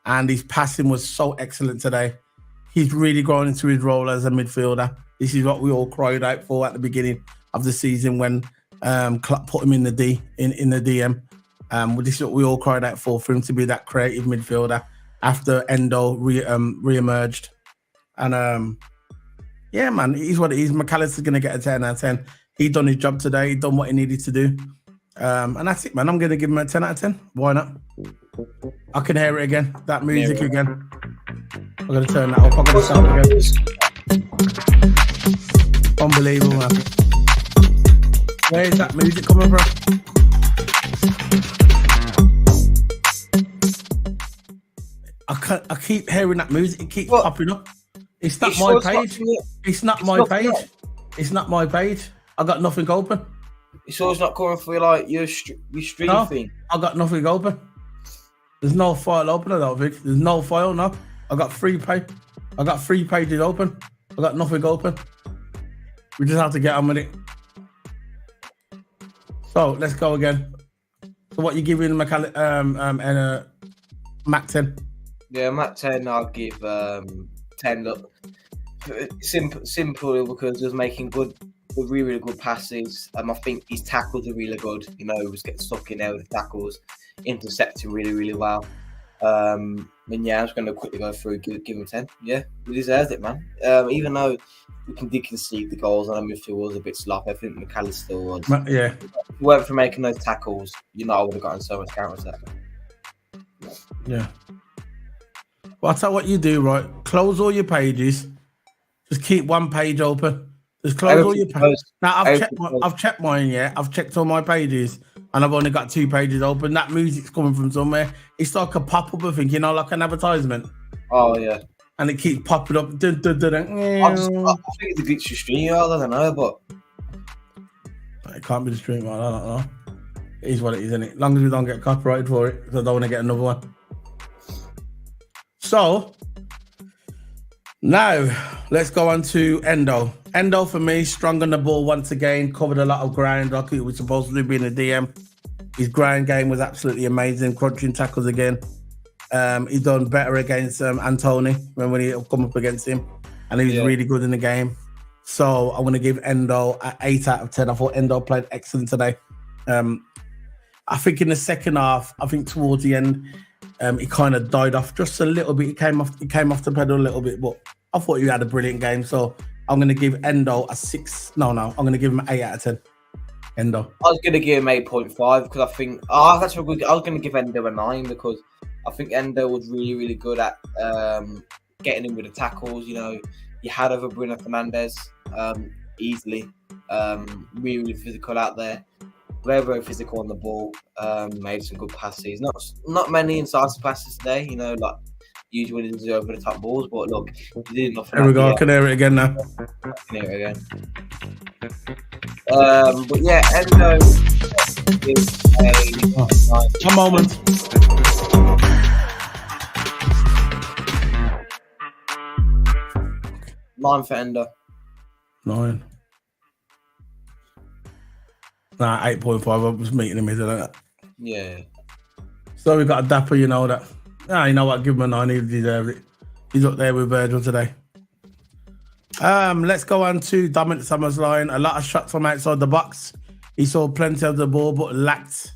and his passing was so excellent today. He's really grown into his role as a midfielder. This is what we all cried out for at the beginning of the season when Klopp put him in the DM. This is what we all cried out for him to be that creative midfielder after Endo re-emerged. And yeah, man, it is what it is. McAllister's going to get a 10 out of 10. He done his job today. He done what he needed to do. And that's it, man. I'm going to give him a 10 out of 10. Why not? I can hear it again. That music again. I'm going to turn that up. I'm going to start again. Unbelievable, man. Where is that music coming from? I keep hearing that music. It keeps popping up. It's not my page. It's not my page. It's not my page. I got nothing open. It's always not coming for like your stream thing. I got nothing open. There's no file open. I don't think there's no file. No, I got 3 pages. I got 3 pages open. I got nothing open. We just have to get on with it. So let's go again. So what you giving Mac 10? Yeah, Mac 10. I'll give 10. Look, simple because he was making really good passes. I think his tackles are really good. You know, he was getting stuck in there with the tackles, intercepting really well. And yeah, I'm just going to quickly go through, give him 10. Yeah, he deserves it, man. Even though we did concede the goals and the midfield was a bit sloppy, I think McAllister was. Yeah. If it weren't for making those tackles, I would have gotten so much counter attack. Yeah. Well, I'll tell you what you do, right? Close all your pages. Just keep one page open. Just close all your pages. Now, I've checked mine, yeah. I've checked all my pages, and I've only got 2 pages open. That music's coming from somewhere. It's like a pop-up, I think, like an advertisement. Oh, yeah. And it keeps popping up. Dun, dun, dun, dun. I think it's a glitch to stream, I don't know, but... It can't be the stream, I don't know. It is what it is, isn't it? As long as we don't get copyrighted for it, because I don't want to get another one. So, now, let's go on to Endo. Endo, for me, strong on the ball once again, covered a lot of ground like it was supposed to be in the DM. His ground game was absolutely amazing, crunching tackles again. He's done better against Antony when he come up against him, and he was really good in the game. So I'm going to give Endo an 8 out of 10. I thought Endo played excellent today. I think in the second half, I think towards the end, he kind of died off just a little bit. He came off the pedal a little bit, but I thought he had a brilliant game. So I'm going to give Endo a 6. No, I'm going to give him an 8 out of 10. Endo. I was going to give him 8.5 because I think that's a good. I was going to give Endo a 9 because I think Endo was really good at getting in with the tackles. He had over Bruno Fernandes easily. Really physical out there. Very physical on the ball. Made some good passes. Not many incisive passes today. Like usually there's over the top balls. But look, he did enough. There we go. I can hear it again now. I can hear it again. But yeah, Endo is a moment. Nine for Endo. 9. Nah, 8.5. I was meeting him middle of that. Yeah. So we got a dapper, you know that. You know what? Give him a 9. He deserves it. He's up there with Virgil today. Let's go on to Dominic Szoboszlai. A lot of shots from outside the box. He saw plenty of the ball, but lacked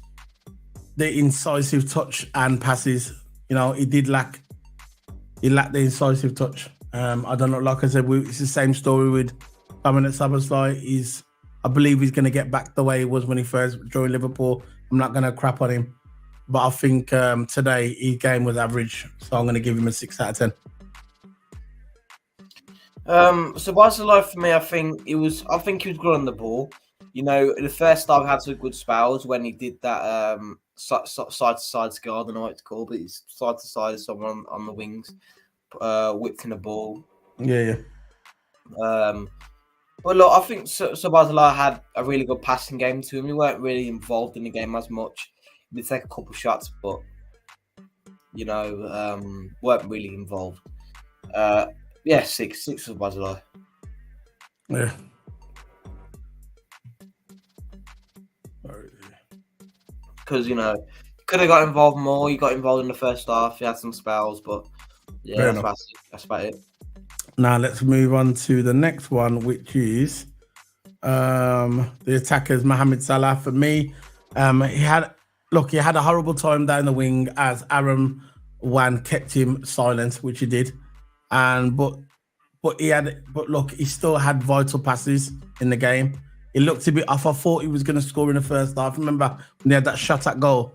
the incisive touch and passes. He lacked the incisive touch. I don't know. Like I said, it's the same story with Dominic Szoboszlai. I believe he's going to get back the way he was when he first joined Liverpool. I'm not going to crap on him, but I think today his game was average, so I'm going to give him a 6 out of 10. So Barcelona for me, I think he was good on the ball. In the first half, had some good spells when he did that side to side skill. I don't know what it's called, but it's side to side, someone on the wings, whipping the ball. Yeah. Well, look, I think Sabazala had a really good passing game to him. He weren't really involved in the game as much. He did take a couple shots, but weren't really involved. Yeah, six for Sabazala. Yeah. Because could have got involved more. He got involved in the first half. He had some spells, but yeah, that's about it. Now let's move on to the next one, which is the attackers, Mohamed Salah. For me, he had a horrible time down the wing as Aaron Wan kept him silent, which he did, but he still had vital passes in the game. It looked a bit off. I thought he was going to score in the first half. Remember when he had that shot at goal?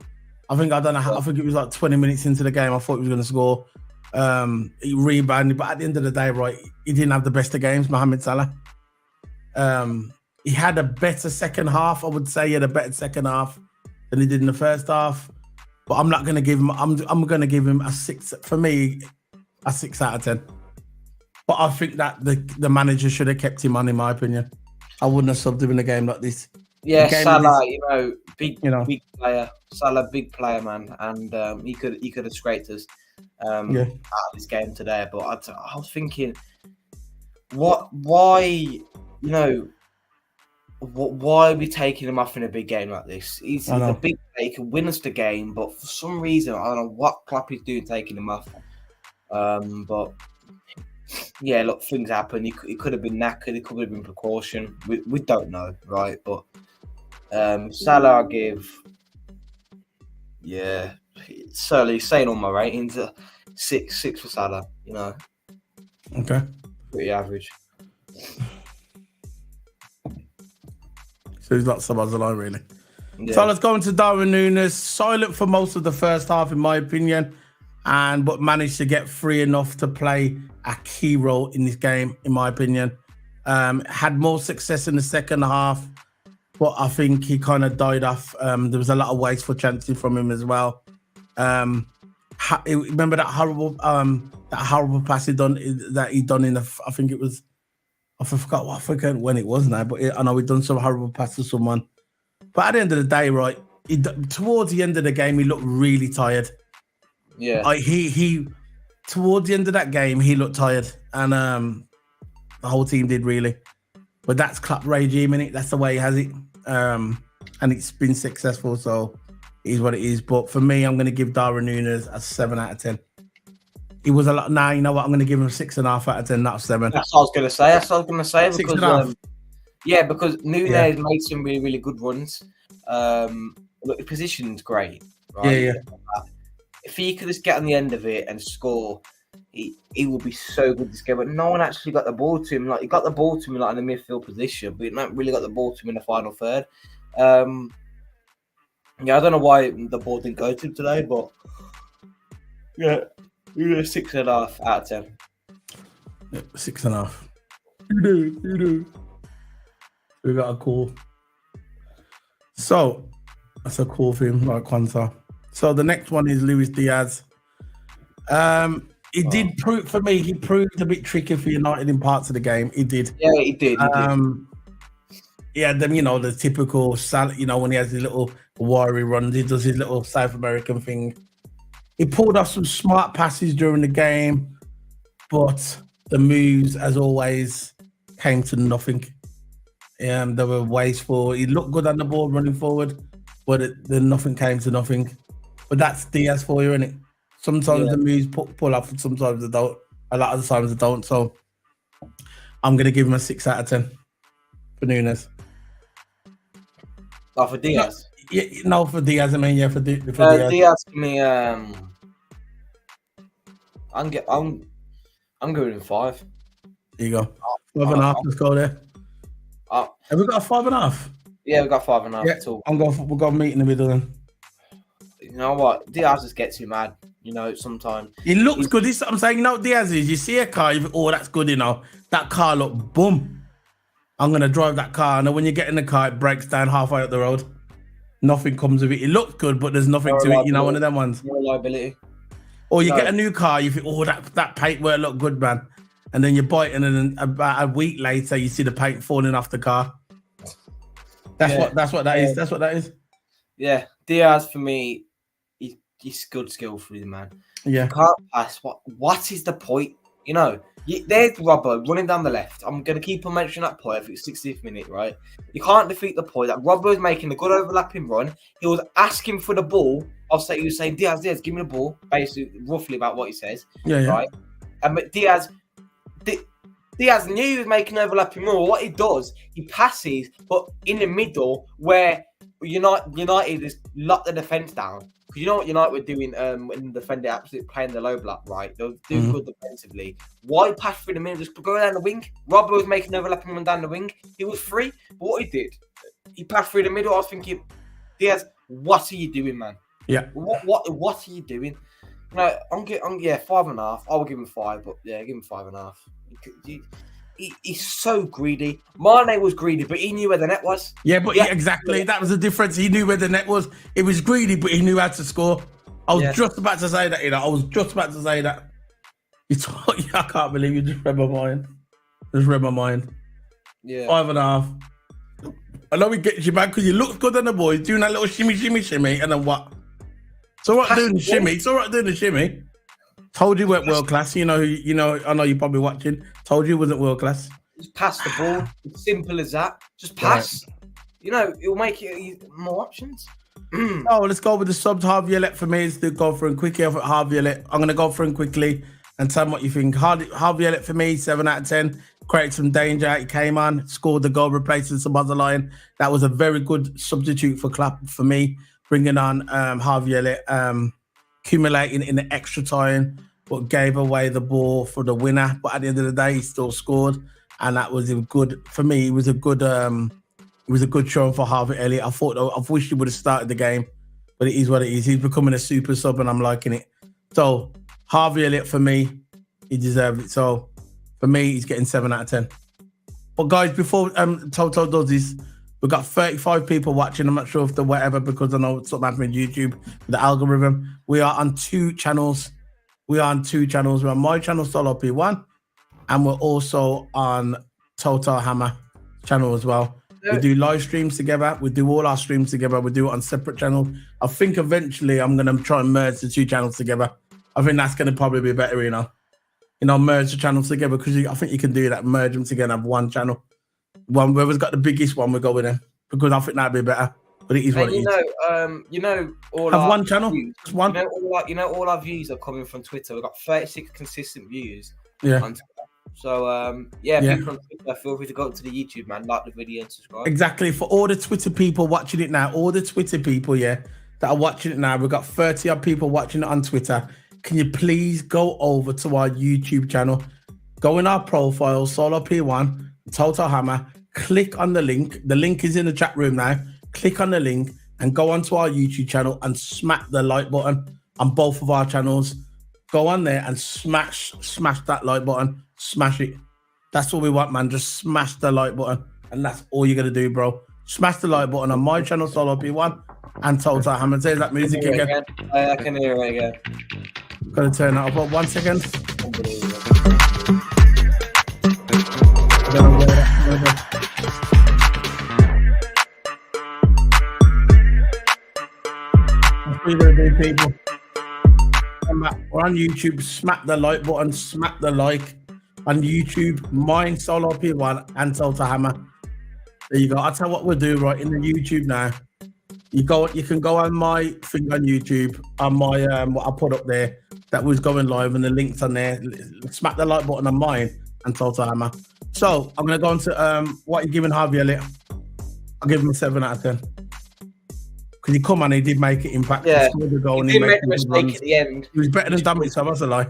I think it was like 20 minutes into the game. I thought he was going to score. He rebounded, but at the end of the day, right, he didn't have the best of games, Mohamed Salah. He had a better second half. I would say he had a better second half than he did in the first half. But I'm not going to give him. I'm going to give him a 6. For me, a 6 out of 10. But I think that the manager should have kept him on, in my opinion. I wouldn't have subbed him in a game like this. Yeah, Salah, big player. Salah, big player, man, and he could have scraped us out of this game today. But I was thinking, why are we taking him off in a big game like this? He's a big player. He can win us the game, but for some reason, I don't know what Klopp is doing taking him off. But yeah, look, things happen. He could have been knackered. It could have been precaution. We don't know, right? But Salah, I give, certainly saying all my ratings, 6 for Salah. Okay, pretty average. So he's not Sabazala, really. Yeah. So let's go into Darwin Núñez. Silent for most of the first half, in my opinion, but managed to get free enough to play a key role in this game, in my opinion. Had more success in the second half, but I think he kind of died off. There was a lot of wasteful chances from him as well. Remember that horrible pass he done in the, I think it was, I forget when it was now, but I know he'd done some horrible pass to someone. But at the end of the day, right, towards the end of the game, he looked really tired. Yeah. He towards the end of that game, he looked tired, and the whole team did really. But that's Klopp regime, innit? That's the way he has it, and it's been successful, so it is what it is. But for me, I'm going to give Darwin Núñez a 7 out of 10. He was a lot. Now you know what? I'm going to give him a 6.5 out of 10, not a 7. That's what I was going to say. Because because Núñez made some really, really good runs. Look, the position's great, right? Yeah. If he could just get on the end of it and score, he will be so good this game. But no one actually got the ball to him. Like, he got the ball to him in the midfield position, but he not really got the ball to him in the final third. I don't know why the ball didn't go to him today, but yeah, 6.5 out of 10. 6.5. You do. We got a call. So that's a cool thing, like Quanta. So the next one is Luis Diaz. He did prove for me. He proved a bit tricky for United in parts of the game. He did. Yeah, he did. Yeah, them, the typical when he has his little wiry runs, he does his little South American thing. He pulled off some smart passes during the game, but the moves, as always, came to nothing. They were wasteful. He looked good on the ball running forward, but then nothing came to nothing. But that's Diaz for you, isn't it? Sometimes the moves pull off, and sometimes they don't. A lot of the times they don't. So I'm going to give him a 6 out of 10 for Núñez. Oh, for Diaz? No, for Diaz. I mean, for Diaz. Diaz, for me, I'm giving him 5. There you go. 5.5. Let's go there. Have we got a 5.5? Yeah, we got 5.5. Yeah, we'll go meet in the middle then. You know what? Diaz just gets you mad. Sometimes he looks good. This I'm saying. Diaz is. You see a car, that's good. That car look boom. I'm gonna drive that car, and then when you get in the car, it breaks down halfway up the road. Nothing comes of it. It looks good, but there's nothing to it. One of them ones. Reliability. Or you get a new car, you think, that paintwork look good, man. and then you're biting, and then about a week later, you see the paint falling off the car. That's what that is. That's what that is. Yeah, Diaz for me, he's good skill for the man. Yeah, you can't pass. What is the point? You know, there's Robbo running down the left. I'm gonna keep on mentioning that point. I think it's 60th minute, right? You can't defeat the point that Robbo is making a good overlapping run. He was asking for the ball. He was saying, Diaz, give me the ball. Basically, roughly about what he says. yeah. Right. But Diaz knew he was making overlapping run. What he does, he passes, but in the middle where United just locked the defense down. Because you know what United were doing when the defender absolutely playing the low block, right? They were doing good defensively. Why pass through the middle? Just go down the wing. Robbo was making overlapping run down the wing. He was free. But what he did, he passed through the middle. I was thinking, Diaz, what are you doing, man? Yeah. What are you doing? No, I'm 5.5. I will give him 5, but yeah, give him 5.5. He's so greedy. Mane was greedy, but he knew where the net was. Yeah, but exactly. That was the difference. He knew where the net was. It was greedy, but he knew how to score. I was just about to say that, I was just about to say that. I can't believe you just read my mind. Yeah. 5.5. I know it gets you back because you look good on the boys, doing that little shimmy, and then what? It's all right doing the shimmy. Told you weren't world class. I know you're probably watching. Told you wasn't world class. Just pass the ball. It's simple as that. Just pass. Right. It'll make you more options. Let's go with the subs. Harvey Elliott for me is to go for him quickly. Harvey Elliott. I'm going to go for him quickly and tell me what you think. Harvey Elliott for me, 7 out of 10. Created some danger. He came on, scored the goal, replacing Szoboszlai. That was a very good substitute for Klopp for me. Bringing on Harvey Elliott. Accumulating in the extra time, but gave away the ball for the winner. But at the end of the day, he still scored, and that was good for me. It was a good showing for Harvey Elliott. I wish he would have started the game, but it is what it is. He's becoming a super sub, and I'm liking it. So Harvey Elliott for me, he deserved it. So for me, he's getting 7 out of 10. But guys, before Toto does this, we've got 35 people watching. I'm not sure if they're whatever, because I know something happened with YouTube, the algorithm. We are on 2 channels. We're on my channel, Solo P1, and we're also on Total Hammer channel as well. Yeah. We do live streams together. We do all our streams together. We do it on separate channels. I think eventually I'm going to try and merge the 2 channels together. I think that's going to probably be better, merge the channels together, because I think you can do that, merge them together, have one channel. Whoever's got the biggest one, we'll go with them, because I think that'd be better. But it is what it is. All have our one channel, views, just one. All our views are coming from Twitter. We've got 36 consistent views. Yeah. On Twitter. So people on Twitter, feel free to go to the YouTube, man, like the video and subscribe. Exactly. For all the Twitter people watching it now, that are watching it now, we've got 30 odd people watching it on Twitter. Can you please go over to our YouTube channel, go in our profile, Solo P1, Total Hammer, click on the link. The link is in the chat room now. Click on the link and go onto our YouTube channel and smack the like button on both of our channels. Go on there and smash that like button. Smash it. That's all we want, man. Just smash the like button. And that's all you're going to do, bro. Smash the like button on my channel, Solo P1, and Total Hammer. There's that music again. I can hear it again. Got to turn that up. 1 second. People. We're on YouTube. Smack the like button. Smack the like on YouTube. Mine, Solo P1, and Total Hammer. There you go. I'll tell you what we'll do right in the YouTube now. You can go on my thing on YouTube, on my what I put up there that was going live, and the links on there. Smack the like button on mine and Total Hammer. So I'm gonna go on to what you're giving Harvey Elliott. I'll give him a 7 out of 10. Because he did make an impact. Yeah, he scored the goal. He did make a mistake at the end. He was better than Dominic, so that's a lie.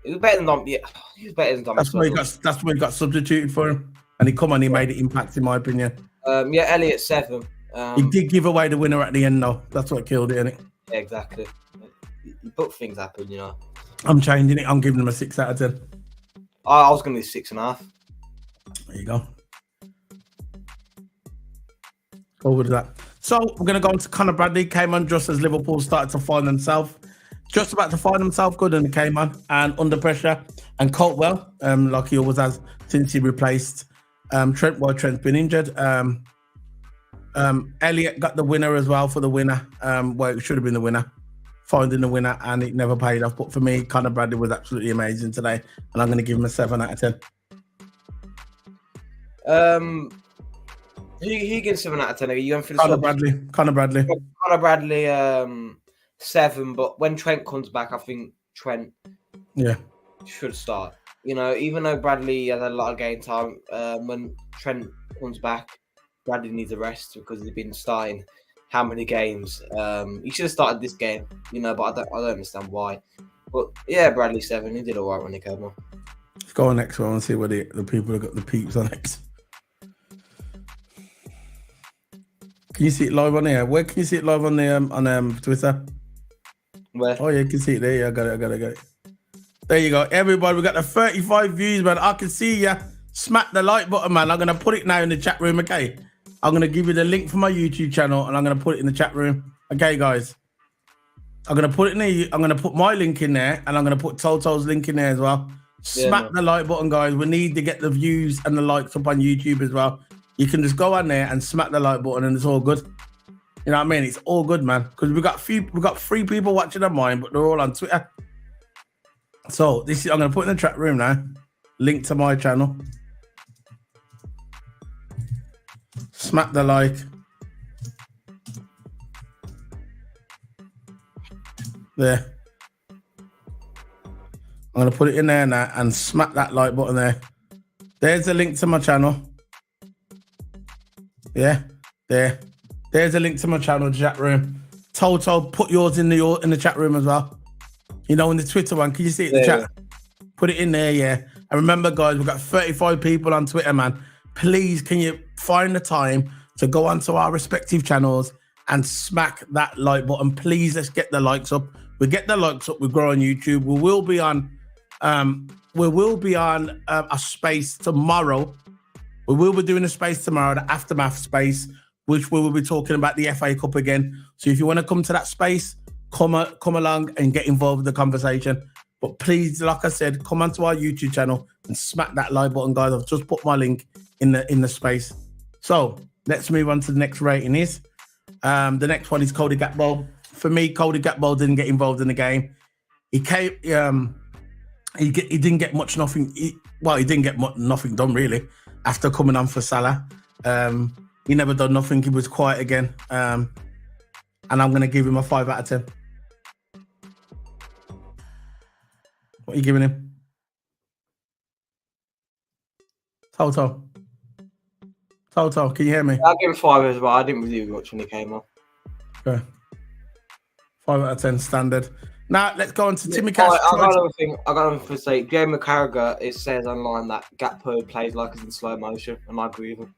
He was better than Dominic. Yeah, he was better than Dominic. That's why he got substituted for him. And he made an impact, in my opinion. Elliott 7. He did give away the winner at the end, though. That's what killed it, innit? Yeah, exactly. But things happen, I'm changing it. I'm giving him a 6 out of 10. I was going to do 6.5. There you go. Over to that. So we're going to go on to Conor Bradley. Came on just as Liverpool started to find themselves. just about to find himself good, and he came on and under pressure and coped well, like he always has since he replaced Trent. While Trent's been injured. Elliot got the winner as well for the winner. Well, it should have been the winner, finding the winner, and it never paid off. But for me, Conor Bradley was absolutely amazing today, and I'm going to give him a 7 out of 10. He gives 7 out of 10. Are you going for the Conor Bradley. Conor Bradley, 7. But when Trent comes back, I think Trent should start. You know, even though Bradley has a lot of game time, when Trent comes back, Bradley needs a rest because he's been starting how many games. He should have started this game, you know, but I don't understand why. But yeah, Bradley 7. He did all right when he came on. Let's go on next one and see where the people have got the peeps on next. Can you see it live on here? Where can you see it live on the on Twitter? Where? Oh yeah, you can see it there. Yeah, I got it. There you go, everybody. We got the 35 views, man. I can see ya. Smack the like button, man. I'm gonna put it now in the chat room. Okay, I'm gonna give you the link for my YouTube channel, and I'm gonna put it in the chat room. Okay, guys. I'm gonna put it in there. I'm gonna put my link in there, and I'm gonna put Toto's link in there as well. Smack the like button, guys. We need to get the views and the likes up on YouTube as well. You can just go on there and smack the like button, and it's all good. You know what I mean? It's all good, man. Because we got 3 people watching on mine, but they're all on Twitter. So I'm gonna put in the chat room now. Link to my channel. Smack the like. There. I'm gonna put it in there now and smack that like button there. There's a link to my channel. Yeah, there. There's a link to my channel chat room. Toto, put yours in the chat room as well. You know, in the Twitter one, can you see it in the chat? Put it in there, yeah. And remember, guys, we've got 35 people on Twitter, man. Please, can you find the time to go onto our respective channels and smack that like button? Please, let's get the likes up. We get the likes up, we grow on YouTube. We will be on a space tomorrow. We will be doing a space tomorrow, the Aftermath space, which we will be talking about the FA Cup again. So if you want to come to that space, come along and get involved with the conversation. But please, like I said, come onto our YouTube channel and smack that like button, guys. I've just put my link in the space. So let's move on to the next rating. The next one is Cody Gakpo. For me, Cody Gakpo didn't get involved in the game. He didn't get much nothing. He didn't get nothing done really after coming on for Salah. He never done nothing. He was quiet again. And I'm going to give him a 5 out of 10. What are you giving him? Toto, can you hear me? I'll give him 5 as well. I didn't really do much when he came on. Okay. 5 out of 10 standard. Now let's go on to Timmy Cash. I got another thing. I got another to say. Joe McCarragher, it says online that Gakpo plays like he's in slow motion, and I agree with him.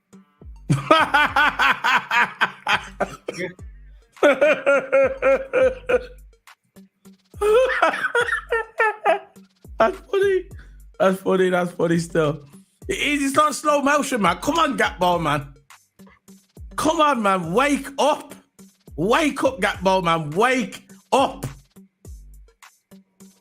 That's funny still. It's not slow motion, man. Come on, Gakpo, man. Come on, man. Wake up, Gakpo, man. Wake up.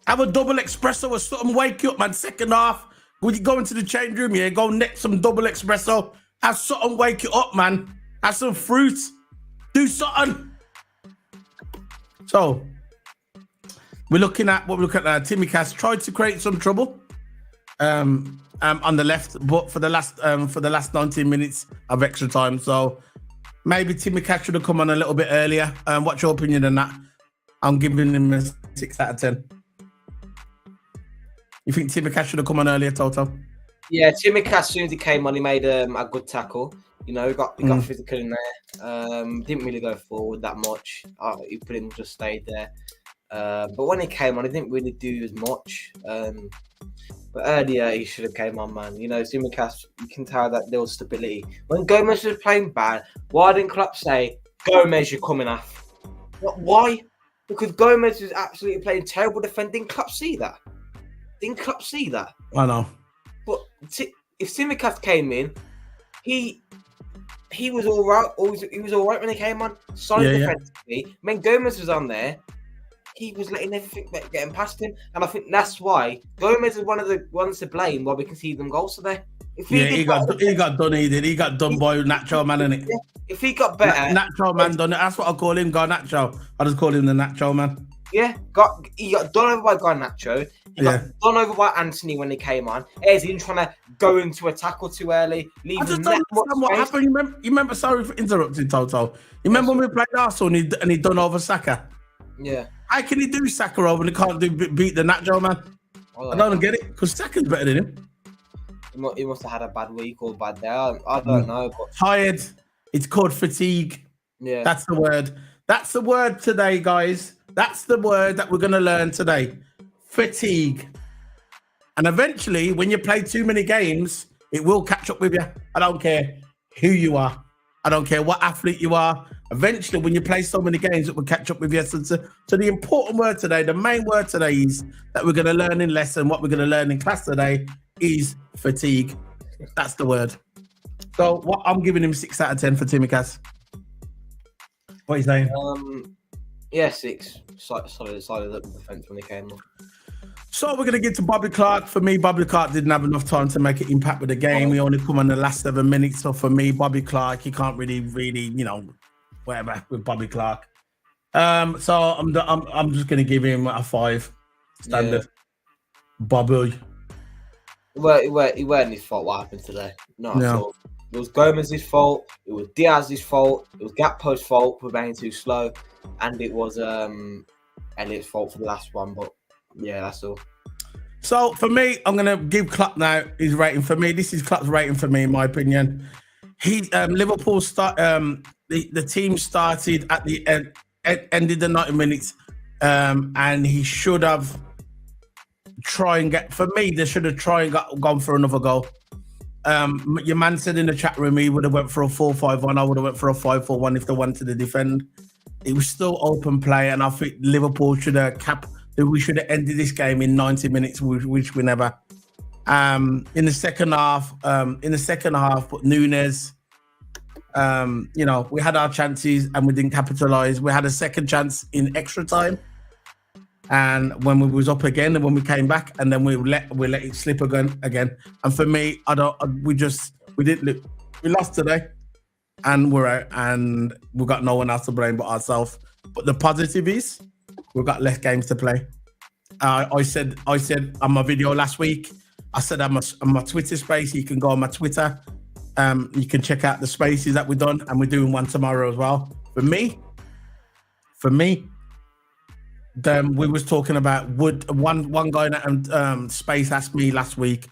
Have a double espresso or something. Wake you up, man. Second half, when you go into the change room, yeah, go next some double espresso. Have something, wake you up, man. Have some fruit. Do something. So, we're looking at Timmy Cash tried to create some trouble on the left, but for the last 19 minutes of extra time. So maybe Timmy Cash should have come on a little bit earlier. What's your opinion on that? I'm giving him a 6 out of 10. You think Timmy Cash should have come on earlier, Toto? Yeah, Timmy Cash, as soon as he came on, he made a good tackle. You know, he got physical in there. Didn't really go forward that much. He pretty much just stayed there. But when he came on, he didn't really do as much. But earlier, he should have came on, man. You know, Timmy Cash, you can tell that there was stability. When Gomez was playing bad, why didn't Klopp say, Gomez, you're coming off? Why? Because Gomez was absolutely playing terrible defending. Klopp see that? Didn't Klopp see that? I know. But if Simicast came in, he was all right. He was all right when he came on. Solid defensively. When Gomez was on there, he was letting everything getting past him, and I think that's why Gomez is one of the ones to blame why we can see them goals today. If he got done. He got done by Nacho Man, innit? Yeah, if he got better, Nacho Man done it. That's what I call him, Garnacho. I just call him the Nacho Man. Yeah, he got done over by Garnacho. He got done over by Anthony when he came on. He's in trying to go into a tackle too early. I just don't understand what happened. You remember? Sorry for interrupting, Toto. You remember when we played Arsenal and he done over Saka? Yeah. How can he do Saka over and he can't beat the Nacho Man? I don't get it because Saka's better than him. He must have had a bad week or bad day. I don't know. But... Tired. It's called fatigue. Yeah. That's the word. That's the word today, guys. That's the word that we're going to learn today. Fatigue. And eventually, when you play too many games, it will catch up with you. I don't care who you are. I don't care what athlete you are. Eventually, when you play so many games, it will catch up with you. So the important word today, the main word today is that we're going to learn in lesson, what we're going to learn in class today is fatigue. That's the word. So what I'm giving him 6 out of 10 for Tsimikas. What are you saying? Yeah, 6. Solid defense when he came on. So we're going to get to Bobby Clark. For me, Bobby Clark didn't have enough time to make an impact with the game. He only come on the last 7 minutes. So for me, Bobby Clark, he can't really, whatever with Bobby Clark. So I'm just going to give him a 5 standard. Yeah. Bobby. It weren't his fault what happened today. No. At all. It was Gomez's fault. It was Diaz's fault. It was Gakpo's fault for being too slow, and it was Elliott's fault for the last one. But yeah, that's all. So for me, I'm gonna give Klopp now his rating. For me, this is Klopp's rating for me, in my opinion. Liverpool the team started at the end, ended the 90 minutes, and he should have they should have gone for another goal. Your man said in the chat room he would have went for a 4-5-1. I would have went for a 5-4-1 if they wanted to defend. It was still open play, and I think Liverpool should have we should have ended this game in 90 minutes, which we never. In the second half, but Nunes, we had our chances and we didn't capitalize. We had a second chance in extra time, and when we was up again, and when we came back, and then we let it slip again. And for me, we lost today, and we're out, and we got no one else to blame but ourselves. But the positive is we've got less games to play. I said on my video last week, I said on my Twitter space, you can go on my Twitter. You can check out the spaces that we've done, and we're doing one tomorrow as well. For me, we was talking about one guy in space asked me last week,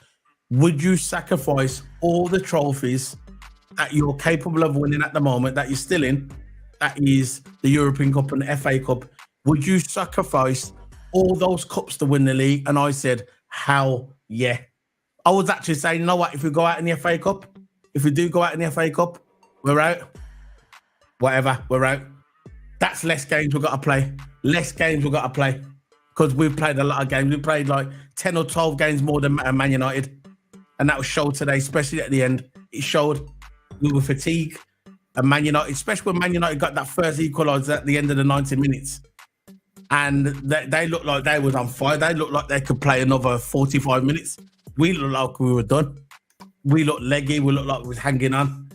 would you sacrifice all the trophies that you're capable of winning at the moment, that you're still in, that is the European Cup and the FA Cup, would you sacrifice all those cups to win the league? And I said, hell yeah. I was actually saying, you know what, if we go out in the FA Cup, if we do go out in the FA Cup, we're out. Whatever, we're out. That's less games we've got to play. Because we've played a lot of games. We played like 10 or 12 games more than Man United. And that was showed today, especially at the end. It showed we were fatigued. And Man United, especially when Man United got that first equaliser at the end of the 90 minutes. And they looked like they was on fire. They looked like they could play another 45 minutes. We looked like we were done. We looked leggy. We looked like we was hanging on.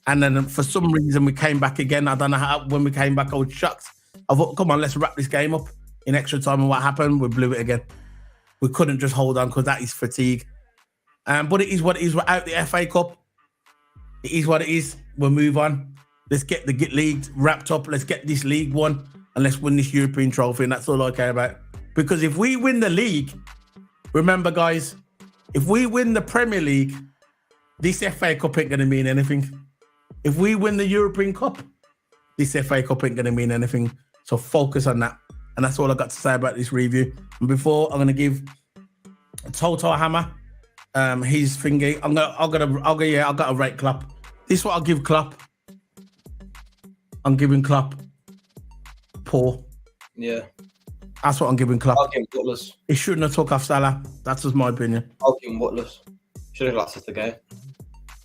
And then for some reason, we came back again. I don't know how. When we came back, I was shocked. I thought, come on, let's wrap this game up in extra time. And what happened? We blew it again. We couldn't just hold on because that is fatigue. But it is what it is. We're out the FA Cup. It is what it is. We'll move on. Let's get the league wrapped up. Let's get this league won. And let's win this European trophy. And that's all I care about. Because if we win the league, remember, guys, if we win the Premier League, this FA Cup ain't going to mean anything. If we win the European Cup, this FA Cup ain't going to mean anything. So focus on that. And that's all I got to say about this review. And before, I'm going to give Toto a hammer. His thingy. I got a rate Klopp. This is what I'll give Klopp. I'm giving Klopp poor. Yeah. That's what I'm giving Klopp. I'll give him Butlers. He shouldn't have took off Salah. That's just my opinion. I'll give him Butlers. Should have lasted the game.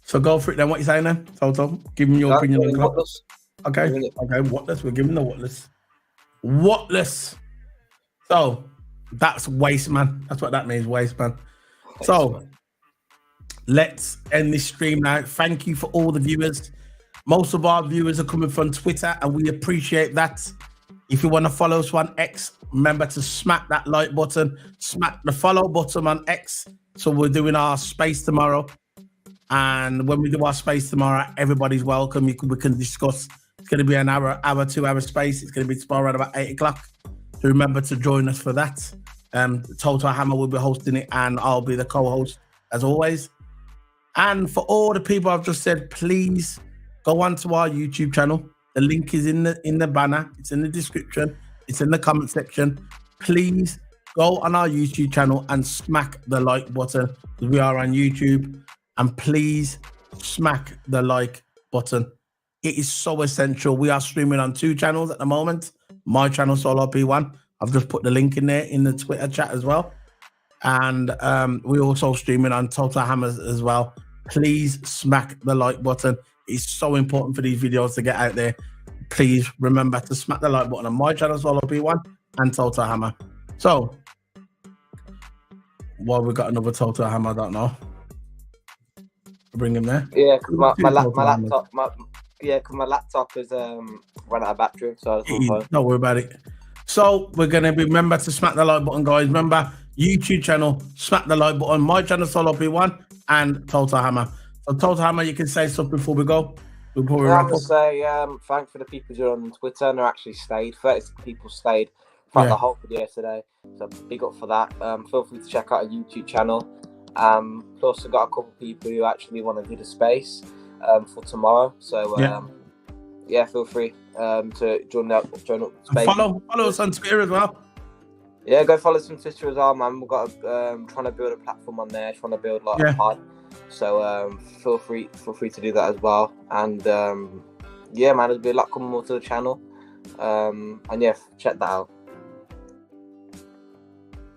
So go for it then. What you saying then, Toto? Give me your opinion on Klopp. Butlers. Okay, Watless. We're giving the Watless. So that's waste, man. That's what that means, waste, man. So let's end this stream now. Thank you for all the viewers. Most of our viewers are coming from Twitter, and we appreciate that. If you want to follow us on X, remember to smack that like button, smack the follow button on X. So we're doing our space tomorrow. And when we do our space tomorrow, everybody's welcome. We can discuss. It's going to be an hour, 2 hour space. It's going to be tomorrow at about 8 o'clock. So remember to join us for that. Total Hammer will be hosting it, and I'll be the co-host as always. And for all the people I've just said, please go onto our YouTube channel. The link is in the banner. It's in the description. It's in the comment section. Please go on our YouTube channel and smack the like button. We are on YouTube. And please smack the like button. It is so essential. We are streaming on 2 channels at the moment. My channel, Solo P1. I've just put the link in there in the Twitter chat as well. And we're also streaming on Total Hammers as well. Please smack the like button. It's so important for these videos to get out there. Please remember to smack the like button on my channel, Solo P1 and Total Hammer. So, why we got another Total Hammer, I don't know. Bring him there. Yeah, because my laptop is run out of battery, so don't worry about it. So we're gonna remember to smack the like button, guys. Remember, YouTube channel, smack the like button. My channel, Solo P1 and Total Hammer. So Total Hammer, you can say something before we go. Before we I wrap have to up. say, thanks for the people who are on Twitter and who actually stayed. 30 people stayed throughout the whole video today. So big up for that. Feel free to check out our YouTube channel. Plus, I've got a couple of people who actually want to do the space for tomorrow. So feel free to join up space. Follow us on Twitter as well. Yeah, go follow us on Twitter as well, man. We've got trying to build a platform on there, trying to build a pod. So feel free to do that as well. And man, there'll be a lot coming more to the channel. And check that out.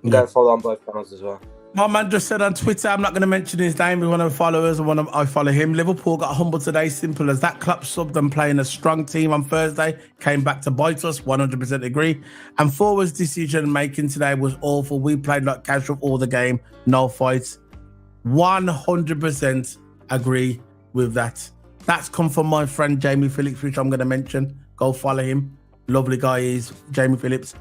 Go follow on both channels as well. My man just said on Twitter, I'm not going to mention his name. He's one of the followers, and I follow him. Liverpool got humbled today, simple as that. Klopp subbed and playing a strong team on Thursday. Came back to bite us, 100% agree. And forwards decision making today was awful. We played like casual all the game, no fights. 100% agree with that. That's come from my friend Jamie Phillips, which I'm going to mention. Go follow him. Lovely guy is Jamie Phillips.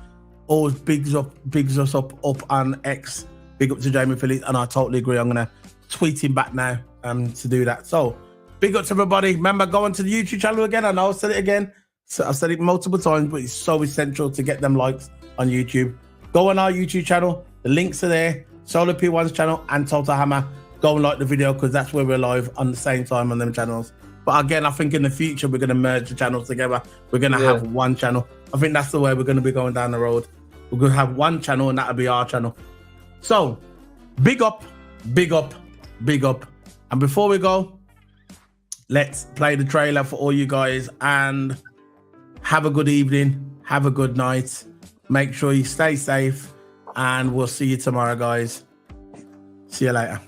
Always bigs us up on X. Big up to Jamie Phillips, and I totally agree. I'm going to tweet him back now to do that. So, big up to everybody. Remember, go onto the YouTube channel again. I know I've said it again. So I've said it multiple times, but it's so essential to get them likes on YouTube. Go on our YouTube channel. The links are there. Solo P1's channel and Total Hammer. Go and like the video because that's where we're live on the same time on them channels. But again, I think in the future, we're going to merge the channels together. We're going to have one channel. I think that's the way we're going to be going down the road. We're going to have one channel, and that'll be our channel. So, big up, big up, big up. And before we go, let's play the trailer for all you guys and have a good evening. Have a good night. Make sure you stay safe, and we'll see you tomorrow, guys. See you later.